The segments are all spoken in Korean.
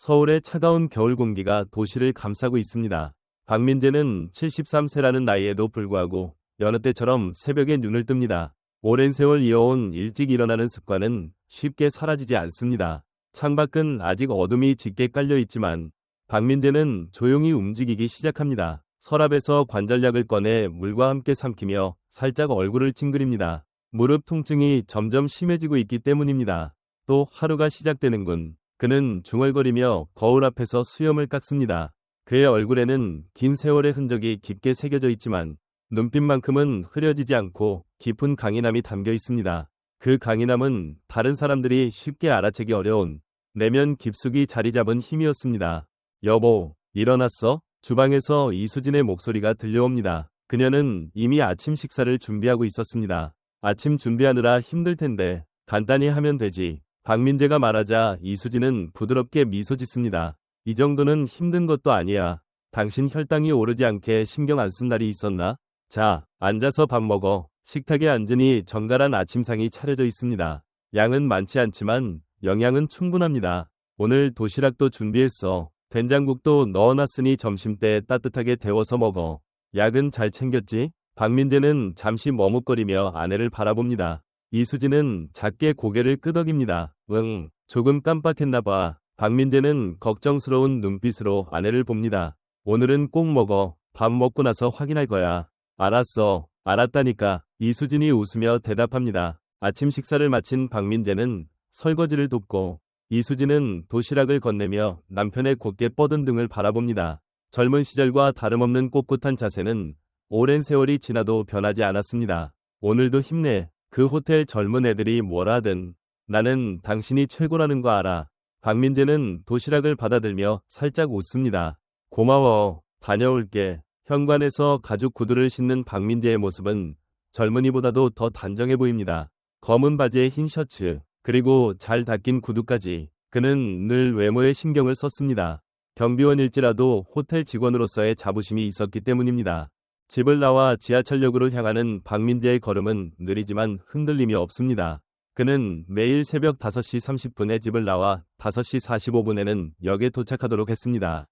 서울의 차가운 겨울 공기가 도시를 감싸고 있습니다. 박민재는 73세라는 나이에도 불구하고 여느 때처럼 새벽에 눈을 뜹니다. 오랜 세월 이어온 일찍 일어나는 습관은 쉽게 사라지지 않습니다. 창밖은 아직 어둠이 짙게 깔려 있지만 박민재는 조용히 움직이기 시작합니다. 서랍에서 관절약을 꺼내 물과 함께 삼키며 살짝 얼굴을 찡그립니다. 무릎 통증이 점점 심해지고 있기 때문입니다. 또 하루가 시작되는군. 그는 중얼거리며 거울 앞에서 수염을 깎습니다. 그의 얼굴에는 긴 세월의 흔적이 깊게 새겨져 있지만 눈빛만큼은 흐려지지 않고 깊은 강인함이 담겨 있습니다. 그 강인함은 다른 사람들이 쉽게 알아채기 어려운 내면 깊숙이 자리 잡은 힘이었습니다. 여보, 일어났어? 주방에서 이수진의 목소리가 들려옵니다. 그녀는 이미 아침 식사를 준비하고 있었습니다. 아침 준비하느라 힘들 텐데 간단히 하면 되지. 박민재가 말하자 이수진은 부드럽게 미소 짓습니다. 이 정도는 힘든 것도 아니야. 당신 혈당이 오르지 않게 신경 안 쓴 날이 있었나? 자, 앉아서 밥 먹어. 식탁에 앉으니 정갈한 아침상이 차려져 있습니다. 양은 많지 않지만 영양은 충분합니다. 오늘 도시락도 준비했어. 된장국도 넣어놨으니 점심때 따뜻하게 데워서 먹어. 약은 잘 챙겼지? 박민재는 잠시 머뭇거리며 아내를 바라봅니다. 이수진은 작게 고개를 끄덕입니다. 응, 조금 깜빡했나봐. 박민재는 걱정스러운 눈빛으로 아내를 봅니다. 오늘은 꼭 먹어. 밥 먹고 나서 확인할 거야. 알았어. 알았다니까. 이수진이 웃으며 대답합니다. 아침 식사를 마친 박민재는 설거지를 돕고 이수진은 도시락을 건네며 남편의 곧게 뻗은 등을 바라봅니다. 젊은 시절과 다름없는 꼿꼿한 자세는 오랜 세월이 지나도 변하지 않았습니다. 오늘도 힘내. 그 호텔 젊은 애들이 뭐라 하든 나는 당신이 최고라는 거 알아. 박민재는 도시락을 받아들며 살짝 웃습니다. 고마워. 다녀올게. 현관에서 가죽 구두를 신는 박민재의 모습은 젊은이보다도 더 단정해 보입니다. 검은 바지에 흰 셔츠, 그리고 잘 닦인 구두까지. 그는 늘 외모에 신경을 썼습니다. 경비원일지라도 호텔 직원으로서의 자부심이 있었기 때문입니다. 집을 나와 지하철역으로 향하는 박민재의 걸음은 느리지만 흔들림이 없습니다. 그는 매일 새벽 5시 30분에 집을 나와 5시 45분에는 역에 도착하도록 했습니다.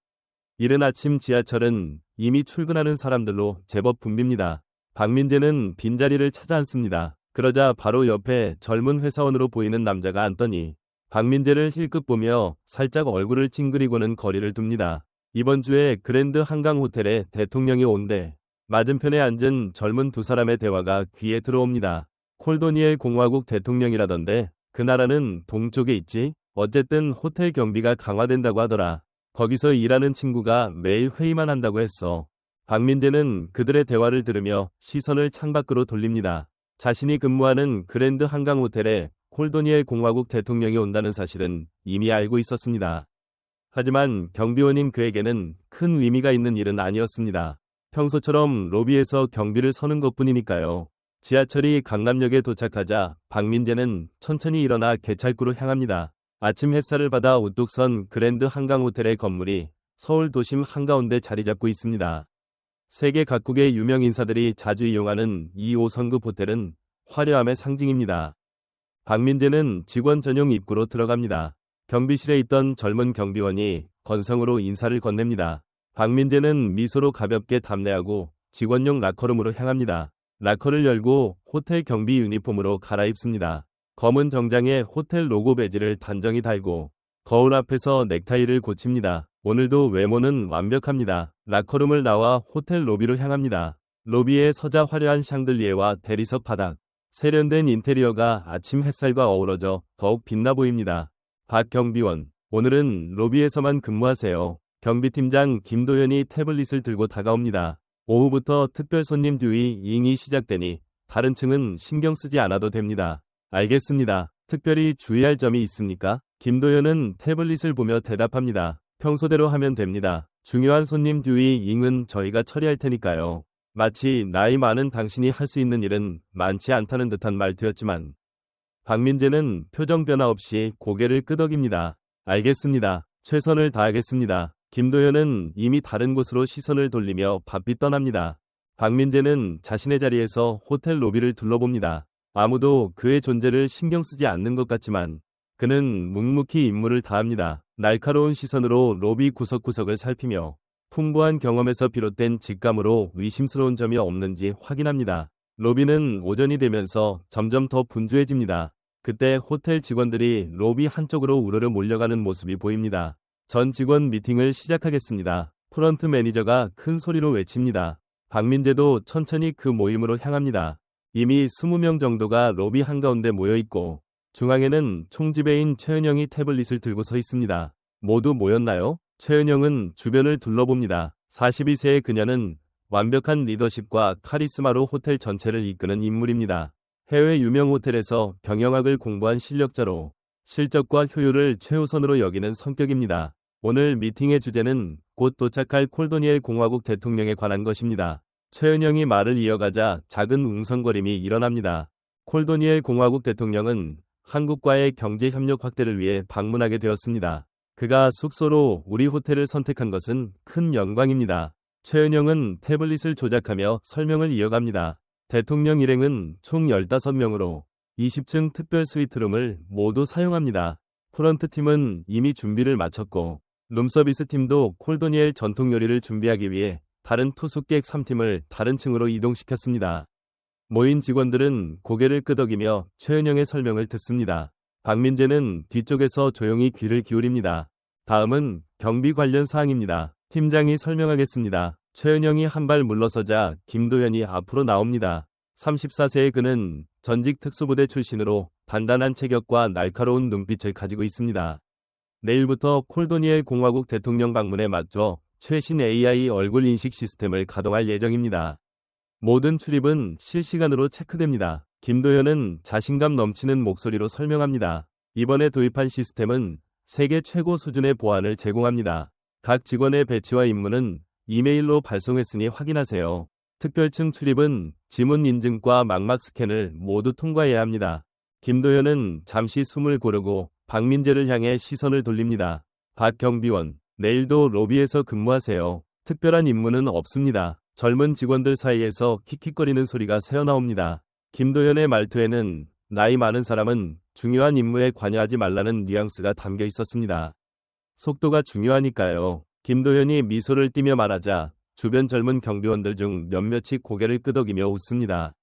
이른 아침 지하철은 이미 출근하는 사람들로 제법 붐빕니다. 박민재는 빈자리를 찾아 앉습니다. 그러자 바로 옆에 젊은 회사원으로 보이는 남자가 앉더니 박민재를 힐끗 보며 살짝 얼굴을 찡그리고는 거리를 둡니다. 이번 주에 그랜드 한강 호텔에 대통령이 온대. 맞은편에 앉은 젊은 두 사람의 대화가 귀에 들어옵니다. 콜도니엘 공화국 대통령이라던데 그 나라는 동쪽에 있지? 어쨌든 호텔 경비가 강화된다고 하더라. 거기서 일하는 친구가 매일 회의만 한다고 했어. 박민재는 그들의 대화를 들으며 시선을 창밖으로 돌립니다. 자신이 근무하는 그랜드 한강 호텔에 콜도니엘 공화국 대통령이 온다는 사실은 이미 알고 있었습니다. 하지만 경비원인 그에게는 큰 의미가 있는 일은 아니었습니다. 평소처럼 로비에서 경비를 서는 것뿐이니까요. 지하철이 강남역에 도착하자 박민재는 천천히 일어나 개찰구로 향합니다. 아침 햇살을 받아 우뚝 선 그랜드 한강 호텔의 건물이 서울 도심 한가운데 자리 잡고 있습니다. 세계 각국의 유명 인사들이 자주 이용하는 이 5성급 호텔은 화려함의 상징입니다. 박민재는 직원 전용 입구로 들어갑니다. 경비실에 있던 젊은 경비원이 건성으로 인사를 건넵니다. 박민재는 미소로 가볍게 답례하고 직원용 라커룸으로 향합니다. 라커를 열고 호텔 경비 유니폼으로 갈아입습니다. 검은 정장에 호텔 로고 배지를 단정히 달고 거울 앞에서 넥타이를 고칩니다. 오늘도 외모는 완벽합니다. 라커룸을 나와 호텔 로비로 향합니다. 로비에 서자 화려한 샹들리에와 대리석 바닥, 세련된 인테리어가 아침 햇살과 어우러져 더욱 빛나 보입니다. 박 경비원, 오늘은 로비에서만 근무하세요. 경비팀장 김도현이 태블릿을 들고 다가옵니다. 오후부터 특별 손님 듀잉이 시작되니 다른 층은 신경 쓰지 않아도 됩니다. 알겠습니다. 특별히 주의할 점이 있습니까? 김도현은 태블릿을 보며 대답합니다. 평소대로 하면 됩니다. 중요한 손님 듀잉은 저희가 처리할 테니까요. 마치 나이 많은 당신이 할 수 있는 일은 많지 않다는 듯한 말투였지만 박민재는 표정 변화 없이 고개를 끄덕입니다. 알겠습니다. 최선을 다하겠습니다. 김도현은 이미 다른 곳으로 시선을 돌리며 바삐 떠납니다. 박민재는 자신의 자리에서 호텔 로비를 둘러봅니다. 아무도 그의 존재를 신경 쓰지 않는 것 같지만 그는 묵묵히 임무를 다합니다. 날카로운 시선으로 로비 구석구석을 살피며 풍부한 경험에서 비롯된 직감으로 의심스러운 점이 없는지 확인합니다. 로비는 오전이 되면서 점점 더 분주해집니다. 그때 호텔 직원들이 로비 한쪽으로 우르르 몰려가는 모습이 보입니다. 전 직원 미팅을 시작하겠습니다. 프런트 매니저가 큰 소리로 외칩니다. 박민재도 천천히 그 모임으로 향합니다. 이미 20명 정도가 로비 한가운데 모여있고 중앙에는 총지배인 최은영이 태블릿을 들고 서 있습니다. 모두 모였나요? 최은영은 주변을 둘러봅니다. 42세의 그녀는 완벽한 리더십과 카리스마로 호텔 전체를 이끄는 인물입니다. 해외 유명 호텔에서 경영학을 공부한 실력자로 실적과 효율을 최우선으로 여기는 성격입니다. 오늘 미팅의 주제는 곧 도착할 콜도니엘 공화국 대통령에 관한 것입니다. 최은영이 말을 이어가자 작은 웅성거림이 일어납니다. 콜도니엘 공화국 대통령은 한국과의 경제 협력 확대를 위해 방문하게 되었습니다. 그가 숙소로 우리 호텔을 선택한 것은 큰 영광입니다. 최은영은 태블릿을 조작하며 설명을 이어갑니다. 대통령 일행은 총 15명으로 20층 특별 스위트룸을 모두 사용합니다. 프런트 팀은 이미 준비를 마쳤고 룸서비스 팀도 콜도니엘 전통 요리를 준비하기 위해 다른 투숙객 3팀을 다른 층으로 이동시켰습니다. 모인 직원들은 고개를 끄덕이며 최은영의 설명을 듣습니다. 박민재는 뒤쪽에서 조용히 귀를 기울입니다. 다음은 경비 관련 사항입니다. 팀장이 설명하겠습니다. 최은영이 한 발 물러서자 김도현이 앞으로 나옵니다. 34세의 그는 전직 특수부대 출신으로 단단한 체격과 날카로운 눈빛을 가지고 있습니다. 내일부터 콜도니엘 공화국 대통령 방문에 맞춰 최신 AI 얼굴 인식 시스템을 가동할 예정입니다. 모든 출입은 실시간으로 체크됩니다. 김도현은 자신감 넘치는 목소리로 설명합니다. 이번에 도입한 시스템은 세계 최고 수준의 보안을 제공합니다. 각 직원의 배치와 임무는 이메일로 발송했으니 확인하세요. 특별층 출입은 지문 인증과 망막 스캔을 모두 통과해야 합니다. 김도현은 잠시 숨을 고르고 박민재를 향해 시선을 돌립니다. 박 경비원, 내일도 로비에서 근무하세요. 특별한 임무는 없습니다. 젊은 직원들 사이에서 킥킥거리는 소리가 새어나옵니다. 김도현의 말투에는 나이 많은 사람은 중요한 임무에 관여하지 말라는 뉘앙스가 담겨 있었습니다. 속도가 중요하니까요. 김도현이 미소를 띠며 말하자 주변 젊은 경비원들 중 몇몇이 고개를 끄덕이며 웃습니다.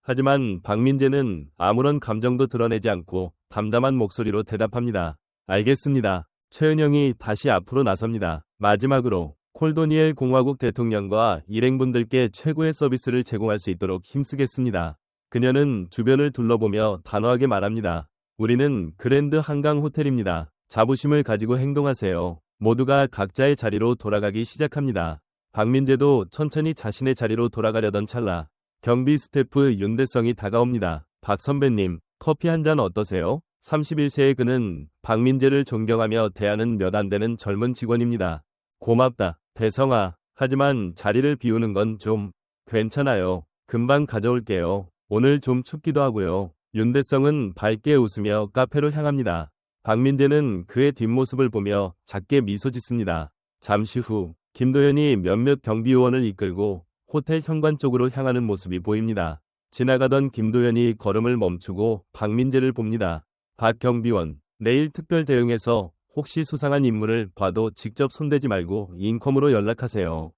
하지만 박민재는 아무런 감정도 드러내지 않고 담담한 목소리로 대답합니다. 알겠습니다. 최은영이 다시 앞으로 나섭니다. 마지막으로 콜도니엘 공화국 대통령과 일행분들께 최고의 서비스를 제공할 수 있도록 힘쓰겠습니다. 그녀는 주변을 둘러보며 단호하게 말합니다. 우리는 그랜드 한강 호텔입니다. 자부심을 가지고 행동하세요. 모두가 각자의 자리로 돌아가기 시작합니다. 박민재도 천천히 자신의 자리로 돌아가려던 찰나 경비 스태프 윤대성이 다가옵니다. 박 선배님, 커피 한 잔 어떠세요? 31세의 그는 박민재를 존경하며 대하는 몇 안 되는 젊은 직원입니다. 고맙다, 대성아. 하지만 자리를 비우는 건 좀 괜찮아요. 금방 가져올게요. 오늘 좀 춥기도 하고요. 윤대성은 밝게 웃으며 카페로 향합니다. 박민재는 그의 뒷모습을 보며 작게 미소 짓습니다. 잠시 후 김도현이 몇몇 경비요원을 이끌고 호텔 현관 쪽으로 향하는 모습이 보입니다. 지나가던 김도현이 걸음을 멈추고 박민재를 봅니다. 박 경비원, 내일 특별 대응에서 혹시 수상한 인물을 봐도 직접 손대지 말고 인컴으로 연락하세요.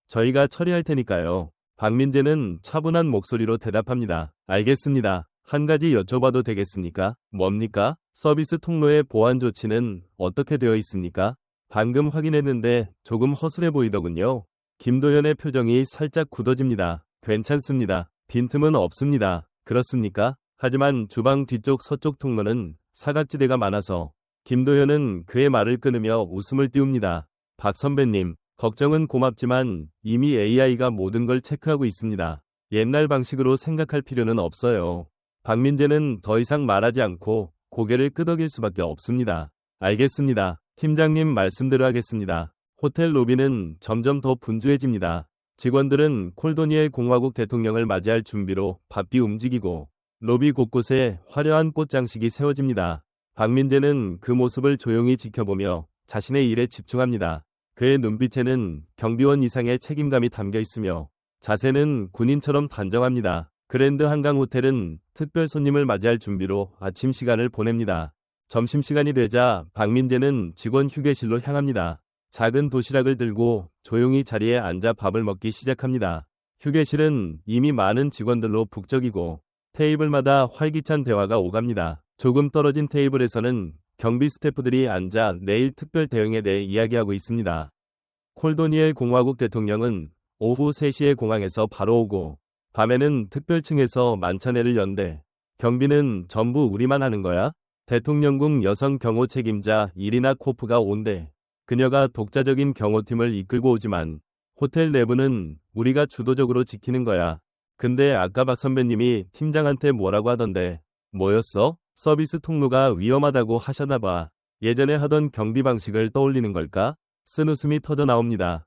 저희가 처리할 테니까요. 박민재는 차분한 목소리로 대답합니다. 알겠습니다. 한 가지 여쭤봐도 되겠습니까? 뭡니까? 서비스 통로의 보안 조치는 어떻게 되어 있습니까? 방금 확인했는데 조금 허술해 보이더군요. 김도현의 표정이 살짝 굳어집니다. 괜찮습니다. 빈틈은 없습니다. 그렇습니까? 하지만 주방 뒤쪽 서쪽 통로는 사각지대가 많아서 김도현은 그의 말을 끊으며 웃음을 띄웁니다. 박 선배님, 걱정은 고맙지만 이미 AI가 모든 걸 체크하고 있습니다. 옛날 방식으로 생각할 필요는 없어요. 박민재는 더 이상 말하지 않고 고개를 끄덕일 수밖에 없습니다. 알겠습니다. 팀장님 말씀대로 하겠습니다. 호텔 로비는 점점 더 분주해집니다. 직원들은 콜도니엘 공화국 대통령을 맞이할 준비로 바삐 움직이고 로비 곳곳에 화려한 꽃장식이 세워집니다. 박민재는 그 모습을 조용히 지켜보며 자신의 일에 집중합니다. 그의 눈빛에는 경비원 이상의 책임감이 담겨 있으며 자세는 군인처럼 단정합니다. 그랜드 한강 호텔은 특별 손님을 맞이할 준비로 아침 시간을 보냅니다. 점심시간이 되자 박민재는 직원 휴게실로 향합니다. 작은 도시락을 들고 조용히 자리에 앉아 밥을 먹기 시작합니다. 휴게실은 이미 많은 직원들로 북적이고 테이블마다 활기찬 대화가 오갑니다. 조금 떨어진 테이블에서는 경비 스태프들이 앉아 내일 특별 대응에 대해 이야기하고 있습니다. 콜도니엘 공화국 대통령은 오후 3시에 공항에서 바로 오고 밤에는 특별층에서 만찬회를 연대. 경비는 전부 우리만 하는 거야? 대통령궁 여성 경호 책임자 이리나 코프가 온대. 그녀가 독자적인 경호팀을 이끌고 오지만 호텔 내부는 우리가 주도적으로 지키는 거야. 근데 아까 박 선배님이 팀장한테 뭐라고 하던데. 뭐였어? 서비스 통로가 위험하다고 하셨나 봐. 예전에 하던 경비 방식을 떠올리는 걸까? 쓴웃음이 터져 나옵니다.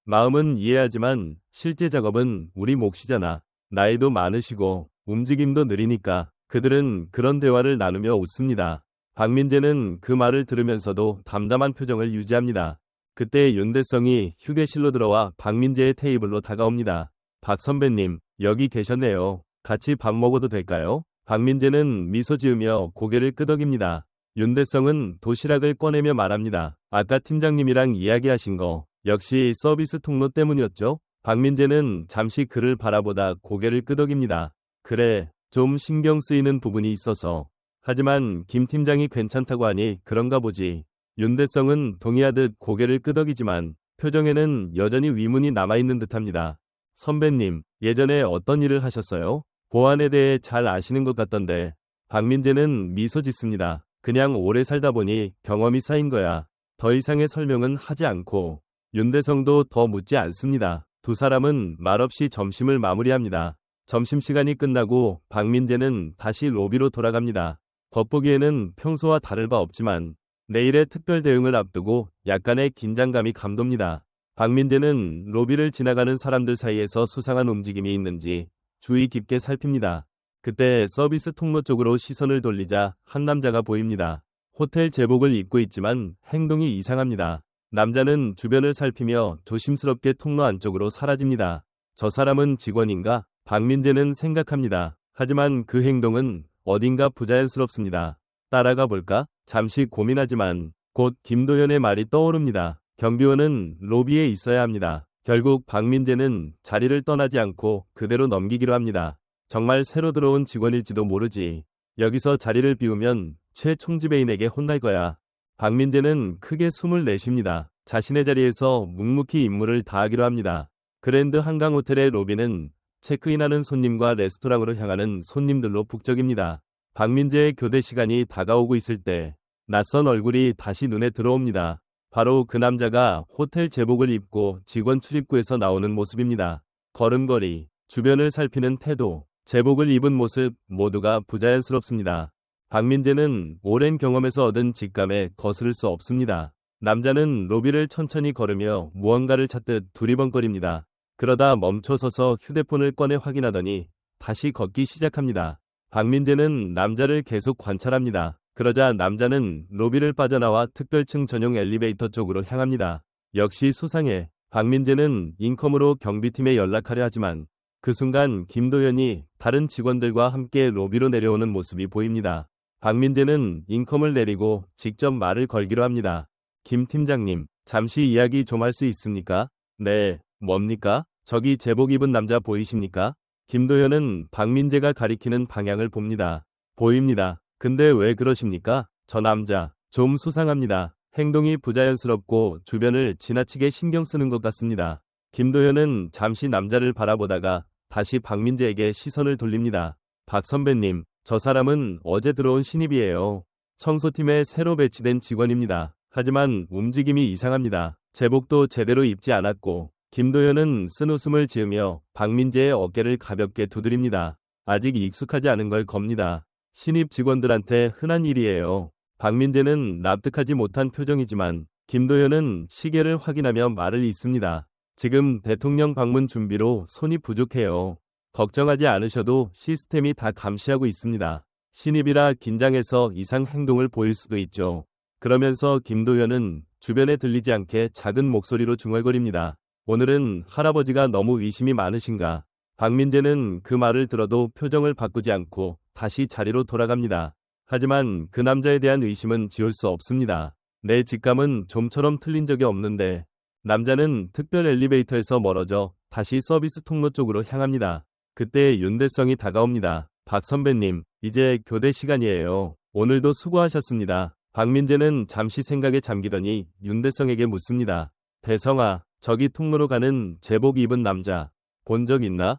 마음은 이해하지만 실제 작업은 우리 몫이잖아. 나이도 많으시고 움직임도 느리니까. 그들은 그런 대화를 나누며 웃습니다. 박민재는 그 말을 들으면서도 담담한 표정을 유지합니다. 그때 윤대성이 휴게실로 들어와 박민재의 테이블로 다가옵니다. 박 선배님, 여기 계셨네요. 같이 밥 먹어도 될까요? 박민재는 미소 지으며 고개를 끄덕입니다. 윤대성은 도시락을 꺼내며 말합니다. 아까 팀장님이랑 이야기하신 거 역시 서비스 통로 때문이었죠? 박민재는 잠시 그를 바라보다 고개를 끄덕입니다. 그래, 좀 신경 쓰이는 부분이 있어서. 하지만 김 팀장이 괜찮다고 하니 그런가 보지. 윤대성은 동의하듯 고개를 끄덕이지만 표정에는 여전히 위문이 남아있는 듯합니다. 선배님, 예전에 어떤 일을 하셨어요? 보안에 대해 잘 아시는 것 같던데. 박민재는 미소 짓습니다. 그냥 오래 살다 보니 경험이 쌓인 거야. 더 이상의 설명은 하지 않고 윤대성도 더 묻지 않습니다. 두 사람은 말없이 점심을 마무리합니다. 점심시간이 끝나고 박민재는 다시 로비로 돌아갑니다. 겉보기에는 평소와 다를 바 없지만 내일의 특별 대응을 앞두고 약간의 긴장감이 감돕니다. 박민재는 로비를 지나가는 사람들 사이에서 수상한 움직임이 있는지 주의 깊게 살핍니다. 그때 서비스 통로 쪽으로 시선을 돌리자 한 남자가 보입니다. 호텔 제복을 입고 있지만 행동이 이상합니다. 남자는 주변을 살피며 조심스럽게 통로 안쪽으로 사라집니다. 저 사람은 직원인가? 박민재는 생각합니다. 하지만 그 행동은 어딘가 부자연스럽습니다. 따라가 볼까? 잠시 고민하지만 곧 김도현의 말이 떠오릅니다. 경비원은 로비에 있어야 합니다. 결국 박민재는 자리를 떠나지 않고 그대로 넘기기로 합니다. 정말 새로 들어온 직원일지도 모르지. 여기서 자리를 비우면 최 총지배인에게 혼날 거야. 박민재는 크게 숨을 내쉽니다. 자신의 자리에서 묵묵히 임무를 다하기로 합니다. 그랜드 한강 호텔의 로비는 체크인하는 손님과 레스토랑으로 향하는 손님들로 북적입니다. 박민재의 교대 시간이 다가오고 있을 때 낯선 얼굴이 다시 눈에 들어옵니다. 바로 그 남자가 호텔 제복을 입고 직원 출입구에서 나오는 모습입니다. 걸음걸이, 주변을 살피는 태도, 제복을 입은 모습 모두가 부자연스럽습니다. 박민재는 오랜 경험에서 얻은 직감에 거스를 수 없습니다. 남자는 로비를 천천히 걸으며 무언가를 찾듯 두리번거립니다. 그러다 멈춰서서 휴대폰을 꺼내 확인하더니 다시 걷기 시작합니다. 박민재는 남자를 계속 관찰합니다. 그러자 남자는 로비를 빠져나와 특별층 전용 엘리베이터 쪽으로 향합니다. 역시 수상해. 박민재는 인컴으로 경비팀에 연락하려 하지만 그 순간 김도현이 다른 직원들과 함께 로비로 내려오는 모습이 보입니다. 박민재는 인컴을 내리고 직접 말을 걸기로 합니다. 김 팀장님, 잠시 이야기 좀 할 수 있습니까? 네, 뭡니까? 저기 제복 입은 남자 보이십니까? 김도현은 박민재가 가리키는 방향을 봅니다. 보입니다. 근데 왜 그러십니까? 저 남자, 좀 수상합니다. 행동이 부자연스럽고 주변을 지나치게 신경 쓰는 것 같습니다. 김도현은 잠시 남자를 바라보다가 다시 박민재에게 시선을 돌립니다. 박 선배님, 저 사람은 어제 들어온 신입이에요. 청소팀에 새로 배치된 직원입니다. 하지만 움직임이 이상합니다. 제복도 제대로 입지 않았고 김도현은 쓴웃음을 지으며 박민재의 어깨를 가볍게 두드립니다. 아직 익숙하지 않은 걸 겁니다. 신입 직원들한테 흔한 일이에요. 박민재는 납득하지 못한 표정이지만 김도현은 시계를 확인하며 말을 잇습니다. 지금 대통령 방문 준비로 손이 부족해요. 걱정하지 않으셔도 시스템이 다 감시하고 있습니다. 신입이라 긴장해서 이상 행동을 보일 수도 있죠. 그러면서 김도현은 주변에 들리지 않게 작은 목소리로 중얼거립니다. 오늘은 할아버지가 너무 의심이 많으신가? 박민재는 그 말을 들어도 표정을 바꾸지 않고 다시 자리로 돌아갑니다. 하지만 그 남자에 대한 의심은 지울 수 없습니다. 내 직감은 좀처럼 틀린 적이 없는데 남자는 특별 엘리베이터에서 멀어져 다시 서비스 통로 쪽으로 향합니다. 그때 윤대성이 다가옵니다. 박 선배님, 이제 교대 시간이에요. 오늘도 수고하셨습니다. 박민재는 잠시 생각에 잠기더니 윤대성에게 묻습니다. 대성아, 저기 통로로 가는 제복 입은 남자 본 적 있나?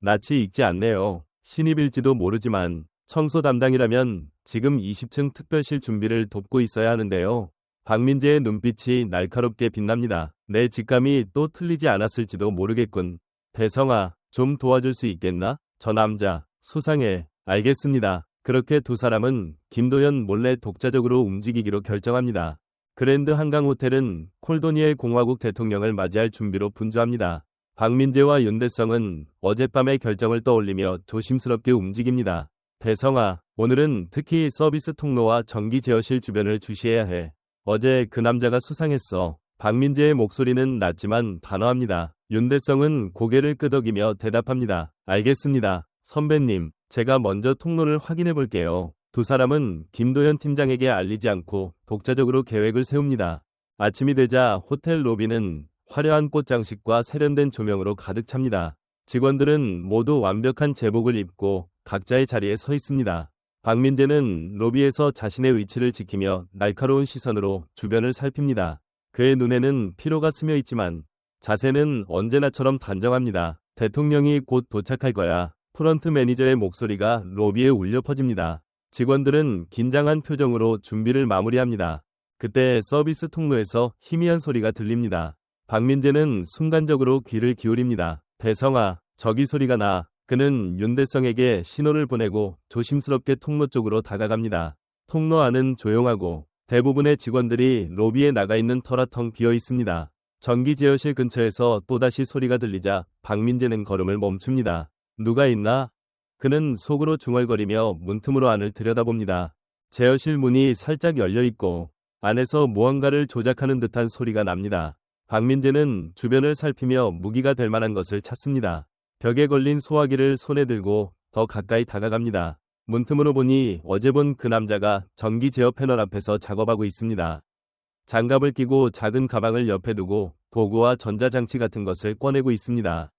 낯이 익지 않네요. 신입일지도 모르지만 청소 담당이라면 지금 20층 특별실 준비를 돕고 있어야 하는데요. 박민재의 눈빛이 날카롭게 빛납니다. 내 직감이 또 틀리지 않았을지도 모르겠군. 대성아, 좀 도와줄 수 있겠나? 저 남자, 수상해. 알겠습니다. 그렇게 두 사람은 김도연 몰래 독자적으로 움직이기로 결정합니다. 그랜드 한강 호텔은 콜도니엘 공화국 대통령을 맞이할 준비로 분주합니다. 박민재와 윤대성은 어젯밤의 결정을 떠올리며 조심스럽게 움직입니다. 대성아, 오늘은 특히 서비스 통로와 전기 제어실 주변을 주시해야 해. 어제 그 남자가 수상했어. 박민재의 목소리는 낮지만 단호합니다. 윤대성은 고개를 끄덕이며 대답합니다. 알겠습니다. 선배님, 제가 먼저 통로를 확인해 볼게요. 두 사람은 김도현 팀장에게 알리지 않고 독자적으로 계획을 세웁니다. 아침이 되자 호텔 로비는 화려한 꽃장식과 세련된 조명으로 가득 찹니다. 직원들은 모두 완벽한 제복을 입고 각자의 자리에 서 있습니다. 박민재는 로비에서 자신의 위치를 지키며 날카로운 시선으로 주변을 살핍니다. 그의 눈에는 피로가 스며 있지만 자세는 언제나처럼 단정합니다. 대통령이 곧 도착할 거야. 프런트 매니저의 목소리가 로비에 울려 퍼집니다. 직원들은 긴장한 표정으로 준비를 마무리합니다. 그때 서비스 통로에서 희미한 소리가 들립니다. 박민재는 순간적으로 귀를 기울입니다. 대성아, 저기 소리가 나. 그는 윤대성에게 신호를 보내고 조심스럽게 통로 쪽으로 다가갑니다. 통로 안은 조용하고 대부분의 직원들이 로비에 나가 있는 터라 텅 비어 있습니다. 전기 제어실 근처에서 또다시 소리가 들리자 박민재는 걸음을 멈춥니다. 누가 있나? 그는 속으로 중얼거리며 문틈으로 안을 들여다봅니다. 제어실 문이 살짝 열려 있고 안에서 무언가를 조작하는 듯한 소리가 납니다. 박민재는 주변을 살피며 무기가 될 만한 것을 찾습니다. 벽에 걸린 소화기를 손에 들고 더 가까이 다가갑니다. 문틈으로 보니 어제 본 그 남자가 전기 제어 패널 앞에서 작업하고 있습니다. 장갑을 끼고 작은 가방을 옆에 두고 도구와 전자장치 같은 것을 꺼내고 있습니다.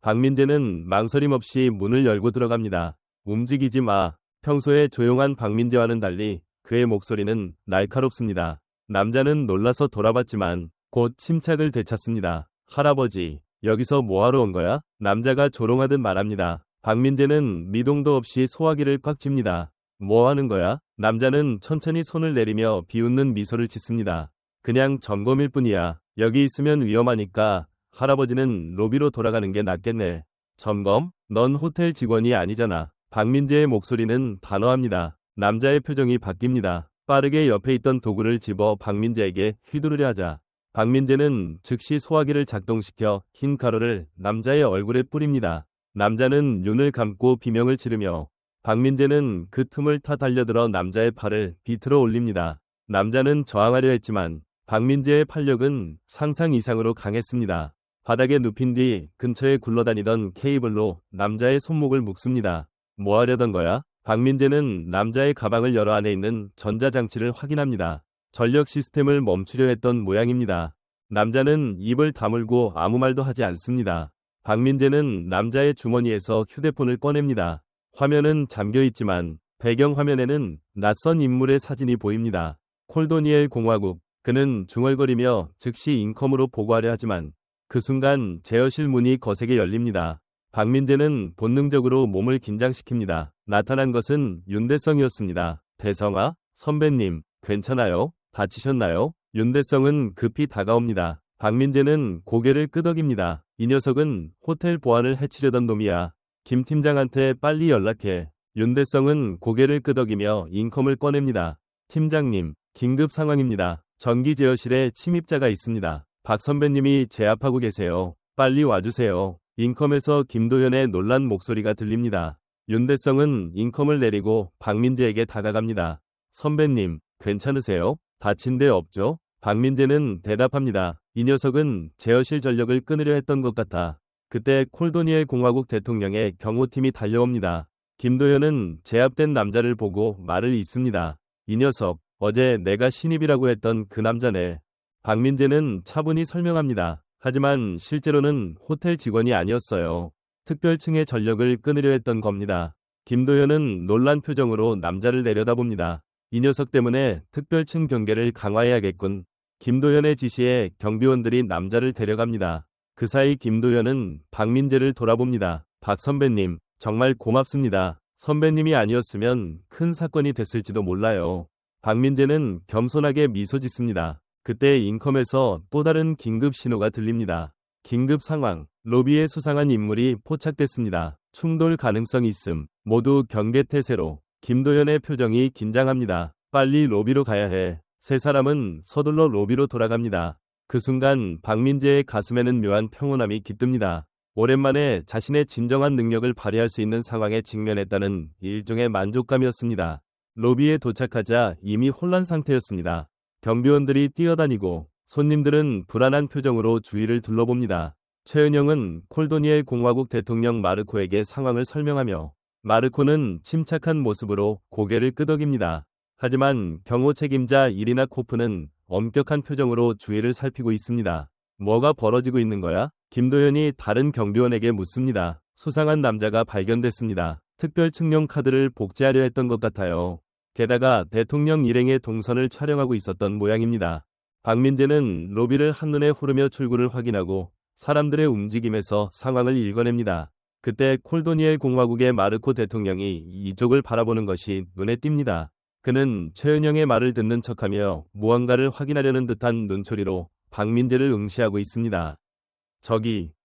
박민재는 망설임 없이 문을 열고 들어갑니다. 움직이지 마. 평소에 조용한 박민재와는 달리 그의 목소리는 날카롭습니다. 남자는 놀라서 돌아봤지만 곧 침착을 되찾습니다. 할아버지, 여기서 뭐하러 온 거야? 남자가 조롱하듯 말합니다. 박민재는 미동도 없이 소화기를 꽉 쥡니다. 뭐 하는 거야? 남자는 천천히 손을 내리며 비웃는 미소를 짓습니다. 그냥 점검일 뿐이야. 여기 있으면 위험하니까 할아버지는 로비로 돌아가는 게 낫겠네. 점검? 넌 호텔 직원이 아니잖아. 박민재의 목소리는 단호합니다. 남자의 표정이 바뀝니다. 빠르게 옆에 있던 도구를 집어 박민재에게 휘두르려 하자 박민재는 즉시 소화기를 작동시켜 흰 가루를 남자의 얼굴에 뿌립니다. 남자는 눈을 감고 비명을 지르며 박민재는 그 틈을 타 달려들어 남자의 팔을 비틀어 올립니다. 남자는 저항하려 했지만 박민재의 팔력은 상상 이상으로 강했습니다. 바닥에 눕힌 뒤 근처에 굴러다니던 케이블로 남자의 손목을 묶습니다. 뭐 하려던 거야? 박민재는 남자의 가방을 열어 안에 있는 전자장치를 확인합니다. 전력 시스템을 멈추려 했던 모양입니다. 남자는 입을 다물고 아무 말도 하지 않습니다. 박민재는 남자의 주머니에서 휴대폰을 꺼냅니다. 화면은 잠겨 있지만 배경 화면에는 낯선 인물의 사진이 보입니다. 콜도니엘 공화국. 그는 중얼거리며 즉시 인컴으로 보고하려 하지만 그 순간 제어실 문이 거세게 열립니다. 박민재는 본능적으로 몸을 긴장시킵니다. 나타난 것은 윤대성이었습니다. 대성아, 선배님, 괜찮아요? 다치셨나요? 윤대성은 급히 다가옵니다. 박민재는 고개를 끄덕입니다. 이 녀석은 호텔 보안을 해치려던 놈이야. 김 팀장한테 빨리 연락해. 윤대성은 고개를 끄덕이며 인컴을 꺼냅니다. 팀장님, 긴급 상황입니다. 전기 제어실에 침입자가 있습니다. 박 선배님이 제압하고 계세요. 빨리 와주세요. 인컴에서 김도현의 놀란 목소리가 들립니다. 윤대성은 인컴을 내리고 박민재에게 다가갑니다. 선배님, 괜찮으세요? 다친 데 없죠? 박민재는 대답합니다. 이 녀석은 제어실 전력을 끊으려 했던 것 같아. 그때 콜도니엘 공화국 대통령의 경호팀이 달려옵니다. 김도현은 제압된 남자를 보고 말을 잇습니다. 이 녀석, 어제 내가 신입이라고 했던 그 남자네. 박민재는 차분히 설명합니다. 하지만 실제로는 호텔 직원이 아니었어요. 특별층의 전력을 끊으려 했던 겁니다. 김도현은 놀란 표정으로 남자를 내려다봅니다. 이 녀석 때문에 특별층 경계를 강화해야겠군. 김도현의 지시에 경비원들이 남자를 데려갑니다. 그 사이 김도현은 박민재를 돌아봅니다. 박 선배님, 정말 고맙습니다. 선배님이 아니었으면 큰 사건이 됐을지도 몰라요. 박민재는 겸손하게 미소 짓습니다. 그때 인컴에서 또 다른 긴급 신호가 들립니다. 긴급 상황, 로비에 수상한 인물이 포착됐습니다. 충돌 가능성 있음. 모두 경계태세로. 김도현의 표정이 긴장합니다. 빨리 로비로 가야 해. 세 사람은 서둘러 로비로 돌아갑니다. 그 순간 박민재의 가슴에는 묘한 평온함이 깃듭니다. 오랜만에 자신의 진정한 능력을 발휘할 수 있는 상황에 직면했다는 일종의 만족감이었습니다. 로비에 도착하자 이미 혼란 상태였습니다. 경비원들이 뛰어다니고 손님들은 불안한 표정으로 주위를 둘러봅니다. 최은영은 콜도니엘 공화국 대통령 마르코에게 상황을 설명하며 마르코는 침착한 모습으로 고개를 끄덕입니다. 하지만 경호 책임자 이리나 코프는 엄격한 표정으로 주위를 살피고 있습니다. 뭐가 벌어지고 있는 거야? 김도현이 다른 경비원에게 묻습니다. 수상한 남자가 발견됐습니다. 특별측령 카드를 복제하려 했던 것 같아요. 게다가 대통령 일행의 동선을 촬영하고 있었던 모양입니다. 박민재는 로비를 한눈에 흐르며 출구를 확인하고 사람들의 움직임에서 상황을 읽어냅니다. 그때 콜도니엘 공화국의 마르코 대통령이 이쪽을 바라보는 것이 눈에 띕니다. 그는 최은영의 말을 듣는 척하며 무언가를 확인하려는 듯한 눈초리로 박민재를 응시하고 있습니다.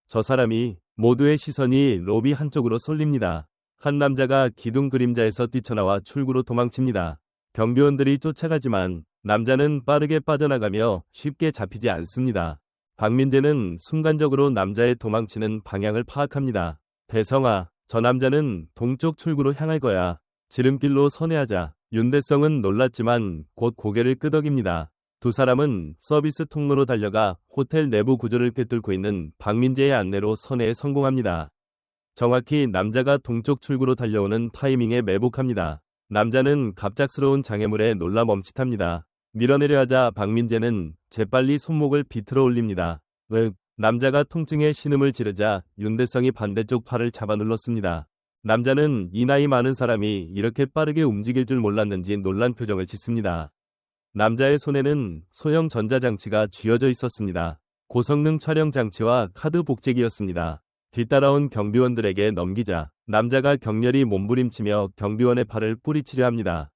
저 사람이 모두의 시선이 로비 한쪽으로 쏠립니다. 한 남자가 기둥 그림자에서 뛰쳐나와 출구로 도망칩니다. 경비원들이 쫓아가지만 남자는 빠르게 빠져나가며 쉽게 잡히지 않습니다. 박민재는 순간적으로 남자의 도망치는 방향을 파악합니다. 대성아, 저 남자는 동쪽 출구로 향할 거야. 지름길로 선회하자. 윤대성은 놀랐지만 곧 고개를 끄덕입니다. 두 사람은 서비스 통로로 달려가 호텔 내부 구조를 꿰뚫고 있는 박민재의 안내로 선회에 성공합니다. 정확히 남자가 동쪽 출구로 달려오는 타이밍에 매복합니다. 남자는 갑작스러운 장애물에 놀라 멈칫합니다. 밀어내려 하자 박민재는 재빨리 손목을 비틀어 올립니다. 남자가 통증에 신음을 지르자 윤대성이 반대쪽 팔을 잡아 눌렀습니다. 남자는 이 나이 많은 사람이 이렇게 빠르게 움직일 줄 몰랐는지 놀란 표정을 짓습니다. 남자의 손에는 소형 전자장치가 쥐어져 있었습니다. 고성능 촬영 장치와 카드 복제기였습니다. 뒤따라온 경비원들에게 넘기자 남자가 격렬히 몸부림치며 경비원의 팔을 뿌리치려 합니다.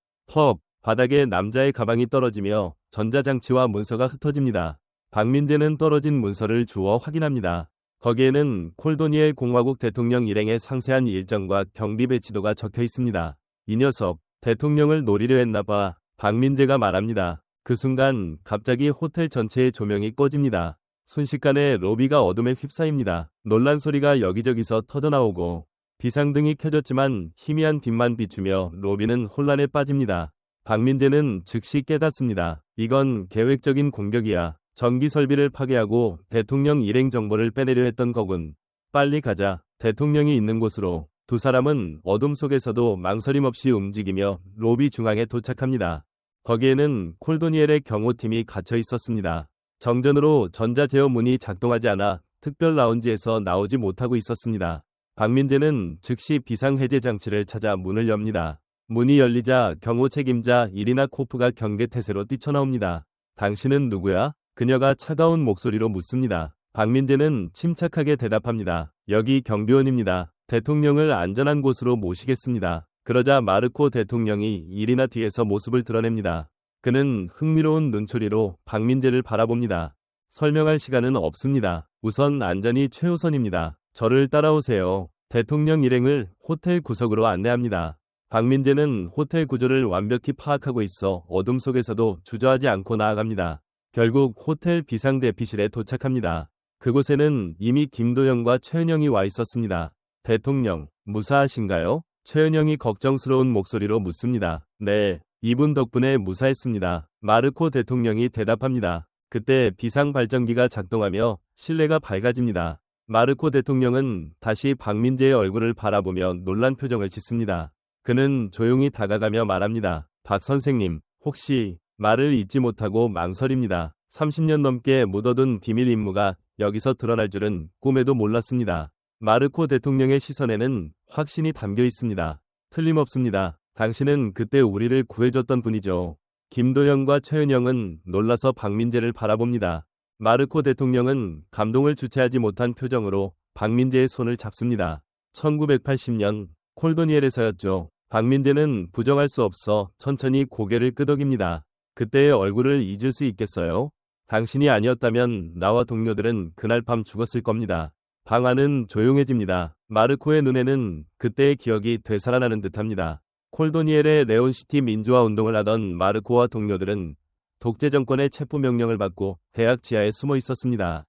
바닥에 남자의 가방이 떨어지며 전자장치와 문서가 흩어집니다. 박민재는 떨어진 문서를 주워 확인합니다. 거기에는 콜도니엘 공화국 대통령 일행의 상세한 일정과 경비 배치도가 적혀 있습니다. 이 녀석, 대통령을 노리려 했나봐. 박민재가 말합니다. 그 순간 갑자기 호텔 전체의 조명이 꺼집니다. 순식간에 로비가 어둠에 휩싸입니다. 놀란 소리가 여기저기서 터져나오고 비상등이 켜졌지만 희미한 빛만 비추며 로비는 혼란에 빠집니다. 박민재는 즉시 깨닫습니다. 이건 계획적인 공격이야. 전기 설비를 파괴하고 대통령 일행 정보를 빼내려 했던 거군. 빨리 가자. 대통령이 있는 곳으로. 두 사람은 어둠 속에서도 망설임 없이 움직이며 로비 중앙에 도착합니다. 거기에는 콜도니엘의 경호팀이 갇혀 있었습니다. 정전으로 전자제어 문이 작동하지 않아 특별 라운지에서 나오지 못하고 있었습니다. 박민재는 즉시 비상해제 장치를 찾아 문을 엽니다. 문이 열리자 경호 책임자 이리나 코프가 경계태세로 뛰쳐나옵니다. 당신은 누구야? 그녀가 차가운 목소리로 묻습니다. 박민재는 침착하게 대답합니다. 여기 경비원입니다. 대통령을 안전한 곳으로 모시겠습니다. 그러자 마르코 대통령이 이리나 뒤에서 모습을 드러냅니다. 그는 흥미로운 눈초리로 박민재를 바라봅니다. 설명할 시간은 없습니다. 우선 안전이 최우선입니다. 저를 따라오세요. 대통령 일행을 호텔 구석으로 안내합니다. 박민재는 호텔 구조를 완벽히 파악하고 있어 어둠 속에서도 주저하지 않고 나아갑니다. 결국 호텔 비상대피실에 도착합니다. 그곳에는 이미 김도영과 최은영이 와 있었습니다. 대통령, 무사하신가요? 최은영이 걱정스러운 목소리로 묻습니다. 네, 이분 덕분에 무사했습니다. 마르코 대통령이 대답합니다. 그때 비상발전기가 작동하며 실내가 밝아집니다. 마르코 대통령은 다시 박민재의 얼굴을 바라보며 놀란 표정을 짓습니다. 그는 조용히 다가가며 말합니다. 박 선생님, 혹시 말을 잊지 못하고 망설입니다. 30년 넘게 묻어둔 비밀 임무가 여기서 드러날 줄은 꿈에도 몰랐습니다. 마르코 대통령의 시선에는 확신이 담겨 있습니다. 틀림없습니다. 당신은 그때 우리를 구해줬던 분이죠. 김도영과 최은영은 놀라서 박민재를 바라봅니다. 마르코 대통령은 감동을 주체하지 못한 표정으로 박민재의 손을 잡습니다. 1980년 콜도니엘에서였죠. 박민재는 부정할 수 없어 천천히 고개를 끄덕입니다. 그때의 얼굴을 잊을 수 있겠어요? 당신이 아니었다면 나와 동료들은 그날 밤 죽었을 겁니다. 방 안은 조용해집니다. 마르코의 눈에는 그때의 기억이 되살아나는 듯합니다. 콜도니엘의 레온시티 민주화 운동을 하던 마르코와 동료들은 독재 정권의 체포 명령을 받고 대학 지하에 숨어 있었습니다.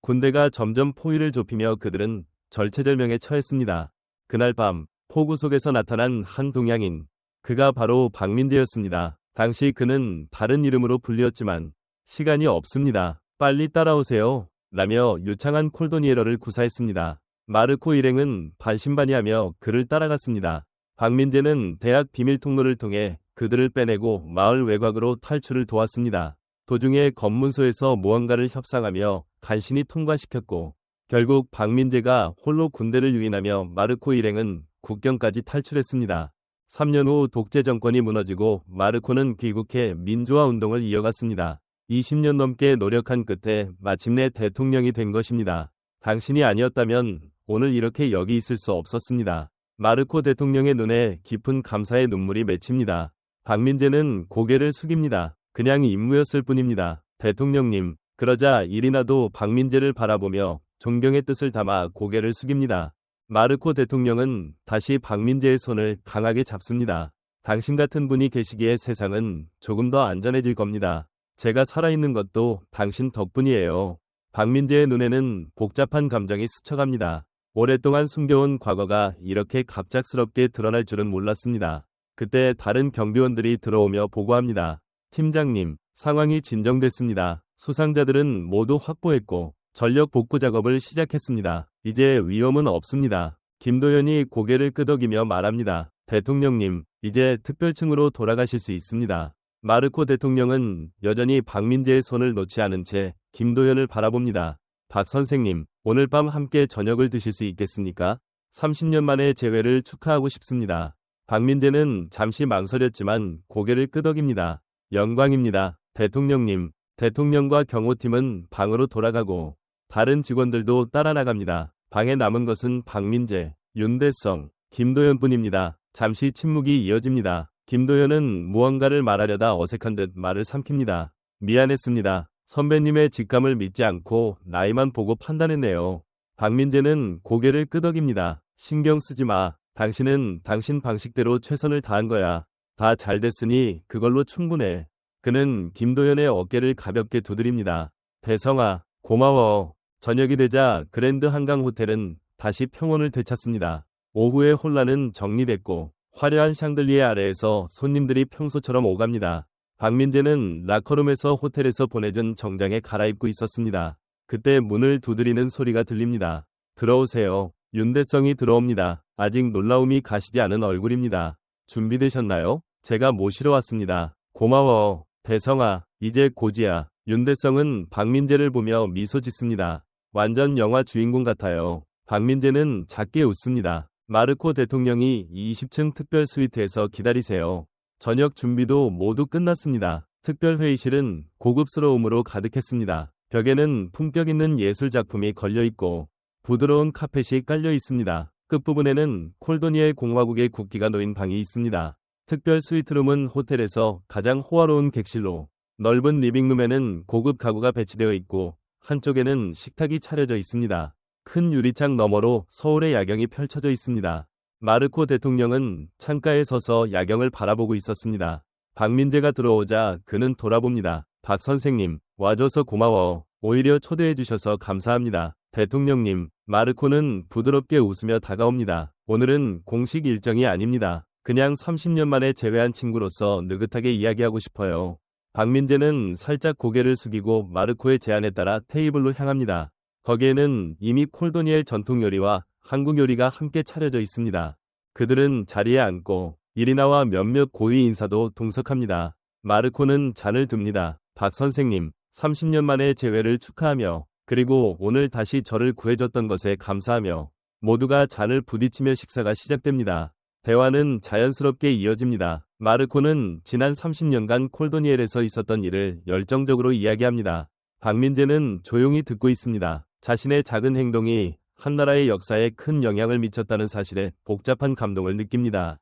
군대가 점점 포위를 좁히며 그들은 절체절명에 처했습니다. 그날 밤 폭우 속에서 나타난 한 동양인, 그가 바로 박민재였습니다. 당시 그는 다른 이름으로 불리었지만 시간이 없습니다. 빨리 따라오세요. 라며 유창한 콜도니에러를 구사했습니다. 마르코 일행은 반신반의하며 그를 따라갔습니다. 박민재는 대학 비밀 통로를 통해 그들을 빼내고 마을 외곽으로 탈출을 도왔습니다. 도중에 검문소에서 무언가를 협상하며 간신히 통과시켰고 결국 박민재가 홀로 군대를 유인하며 마르코 일행은 국경까지 탈출했습니다. 3년 후 독재 정권이 무너지고 마르코는 귀국해 민주화 운동을 이어갔습니다. 20년 넘게 노력한 끝에 마침내 대통령이 된 것입니다. 당신이 아니었다면 오늘 이렇게 여기 있을 수 없었습니다. 마르코 대통령의 눈에 깊은 감사의 눈물이 맺힙니다. 박민재는 고개를 숙입니다. 그냥 임무였을 뿐입니다. 대통령님. 그러자 이리나도 박민재를 바라보며 존경의 뜻을 담아 고개를 숙입니다. 마르코 대통령은 다시 박민재의 손을 강하게 잡습니다. 당신 같은 분이 계시기에 세상은 조금 더 안전해질 겁니다. 제가 살아있는 것도 당신 덕분이에요. 박민재의 눈에는 복잡한 감정이 스쳐갑니다. 오랫동안 숨겨온 과거가 이렇게 갑작스럽게 드러날 줄은 몰랐습니다. 그때 다른 경비원들이 들어오며 보고합니다. 팀장님, 상황이 진정됐습니다. 수상자들은 모두 확보했고 전력 복구 작업을 시작했습니다. 이제 위험은 없습니다. 김도연이 고개를 끄덕이며 말합니다. 대통령님, 이제 특별층으로 돌아가실 수 있습니다. 마르코 대통령은 여전히 박민재의 손을 놓지 않은 채 김도연을 바라봅니다. 박 선생님, 오늘 밤 함께 저녁을 드실 수 있겠습니까? 30년 만의 재회를 축하하고 싶습니다. 박민재는 잠시 망설였지만 고개를 끄덕입니다. 영광입니다. 대통령님. 대통령과 경호팀은 방으로 돌아가고 다른 직원들도 따라 나갑니다. 방에 남은 것은 박민재, 윤대성, 김도연뿐입니다. 잠시 침묵이 이어집니다. 김도연은 무언가를 말하려다 어색한 듯 말을 삼킵니다. 미안했습니다. 선배님의 직감을 믿지 않고 나이만 보고 판단했네요. 박민재는 고개를 끄덕입니다. 신경 쓰지 마. 당신은 당신 방식대로 최선을 다한 거야. 다 잘 됐으니 그걸로 충분해. 그는 김도연의 어깨를 가볍게 두드립니다. 대성아, 고마워. 저녁이 되자 그랜드 한강 호텔은 다시 평온을 되찾습니다. 오후의 혼란은 정리됐고 화려한 샹들리에 아래에서 손님들이 평소처럼 오갑니다. 박민재는 라커룸에서 호텔에서 보내준 정장에 갈아입고 있었습니다. 그때 문을 두드리는 소리가 들립니다. 들어오세요. 윤대성이 들어옵니다. 아직 놀라움이 가시지 않은 얼굴입니다. 준비되셨나요? 제가 모시러 왔습니다. 고마워. 대성아, 이제 고지야. 윤대성은 박민재를 보며 미소 짓습니다. 완전 영화 주인공 같아요. 박민재는 작게 웃습니다. 마르코 대통령이 20층 특별 스위트에서 기다리세요. 저녁 준비도 모두 끝났습니다. 특별 회의실은 고급스러움으로 가득했습니다. 벽에는 품격 있는 예술 작품이 걸려 있고 부드러운 카펫이 깔려 있습니다. 끝부분에는 콜도니엘 공화국의 국기가 놓인 방이 있습니다. 특별 스위트룸은 호텔에서 가장 호화로운 객실로, 넓은 리빙룸에는 고급 가구가 배치되어 있고 한쪽에는 식탁이 차려져 있습니다. 큰 유리창 너머로 서울의 야경이 펼쳐져 있습니다. 마르코 대통령은 창가에 서서 야경을 바라보고 있었습니다. 박민재가 들어오자 그는 돌아봅니다. 박 선생님, 와줘서 고마워. 오히려 초대해 주셔서 감사합니다. 대통령님. 마르코는 부드럽게 웃으며 다가옵니다. 오늘은 공식 일정이 아닙니다. 그냥 30년 만에 재회한 친구로서 느긋하게 이야기하고 싶어요. 박민재는 살짝 고개를 숙이고 마르코의 제안에 따라 테이블로 향합니다. 거기에는 이미 콜도니엘 전통 요리와 한국 요리가 함께 차려져 있습니다. 그들은 자리에 앉고 이리나와 몇몇 고위 인사도 동석합니다. 마르코는 잔을 듭니다. 박 선생님, 30년 만에 재회를 축하하며 그리고 오늘 다시 저를 구해줬던 것에 감사하며 모두가 잔을 부딪히며 식사가 시작됩니다. 대화는 자연스럽게 이어집니다. 마르코는 지난 30년간 콜도니엘에서 있었던 일을 열정적으로 이야기합니다. 박민재는 조용히 듣고 있습니다. 자신의 작은 행동이 한 나라의 역사에 큰 영향을 미쳤다는 사실에 복잡한 감동을 느낍니다.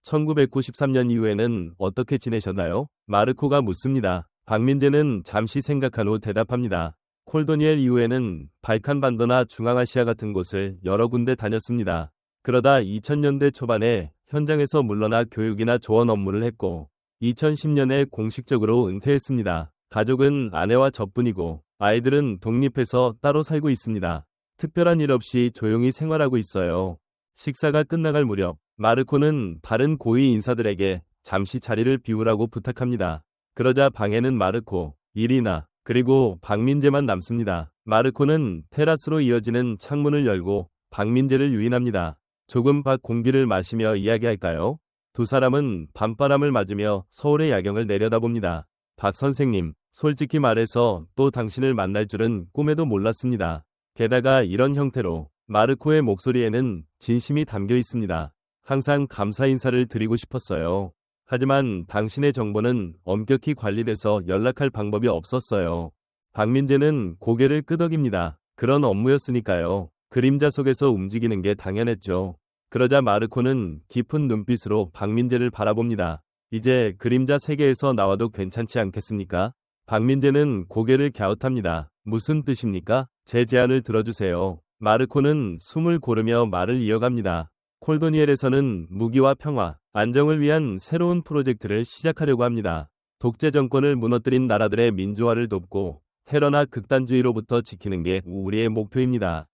1993년 이후에는 어떻게 지내셨나요? 마르코가 묻습니다. 박민재는 잠시 생각한 후 대답합니다. 콜도니엘 이후에는 발칸반도나 중앙아시아 같은 곳을 여러 군데 다녔습니다. 그러다 2000년대 초반에 현장에서 물러나 교육이나 조언 업무를 했고 2010년에 공식적으로 은퇴했습니다. 가족은 아내와 저뿐이고 아이들은 독립해서 따로 살고 있습니다. 특별한 일 없이 조용히 생활하고 있어요. 식사가 끝나갈 무렵 마르코는 다른 고위 인사들에게 잠시 자리를 비우라고 부탁합니다. 그러자 방에는 마르코, 이리나, 그리고 박민재만 남습니다. 마르코는 테라스로 이어지는 창문을 열고 박민재를 유인합니다. 조금 밖 공기를 마시며 이야기할까요? 두 사람은 밤바람을 맞으며 서울의 야경을 내려다봅니다. 박 선생님, 솔직히 말해서 또 당신을 만날 줄은 꿈에도 몰랐습니다. 게다가 이런 형태로 마르코의 목소리에는 진심이 담겨 있습니다. 항상 감사 인사를 드리고 싶었어요. 하지만 당신의 정보는 엄격히 관리돼서 연락할 방법이 없었어요. 박민재는 고개를 끄덕입니다. 그런 업무였으니까요. 그림자 속에서 움직이는 게 당연했죠. 그러자 마르코는 깊은 눈빛으로 박민재를 바라봅니다. 이제 그림자 세계에서 나와도 괜찮지 않겠습니까? 박민재는 고개를 갸웃합니다. 무슨 뜻입니까? 제 제안을 들어주세요. 마르코는 숨을 고르며 말을 이어갑니다. 콜도니엘에서는 무기와 평화, 안정을 위한 새로운 프로젝트를 시작하려고 합니다. 독재 정권을 무너뜨린 나라들의 민주화를 돕고 테러나 극단주의로부터 지키는 게 우리의 목표입니다.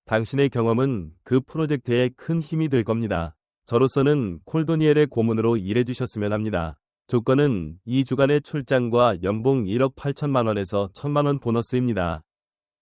당신의 경험은 그 프로젝트에 큰 힘이 될 겁니다. 저로서는 콜도니엘의 고문으로 일해주셨으면 합니다. 조건은 2주간의 출장과 연봉 1억 8천만 원에서 1천만 원 보너스입니다.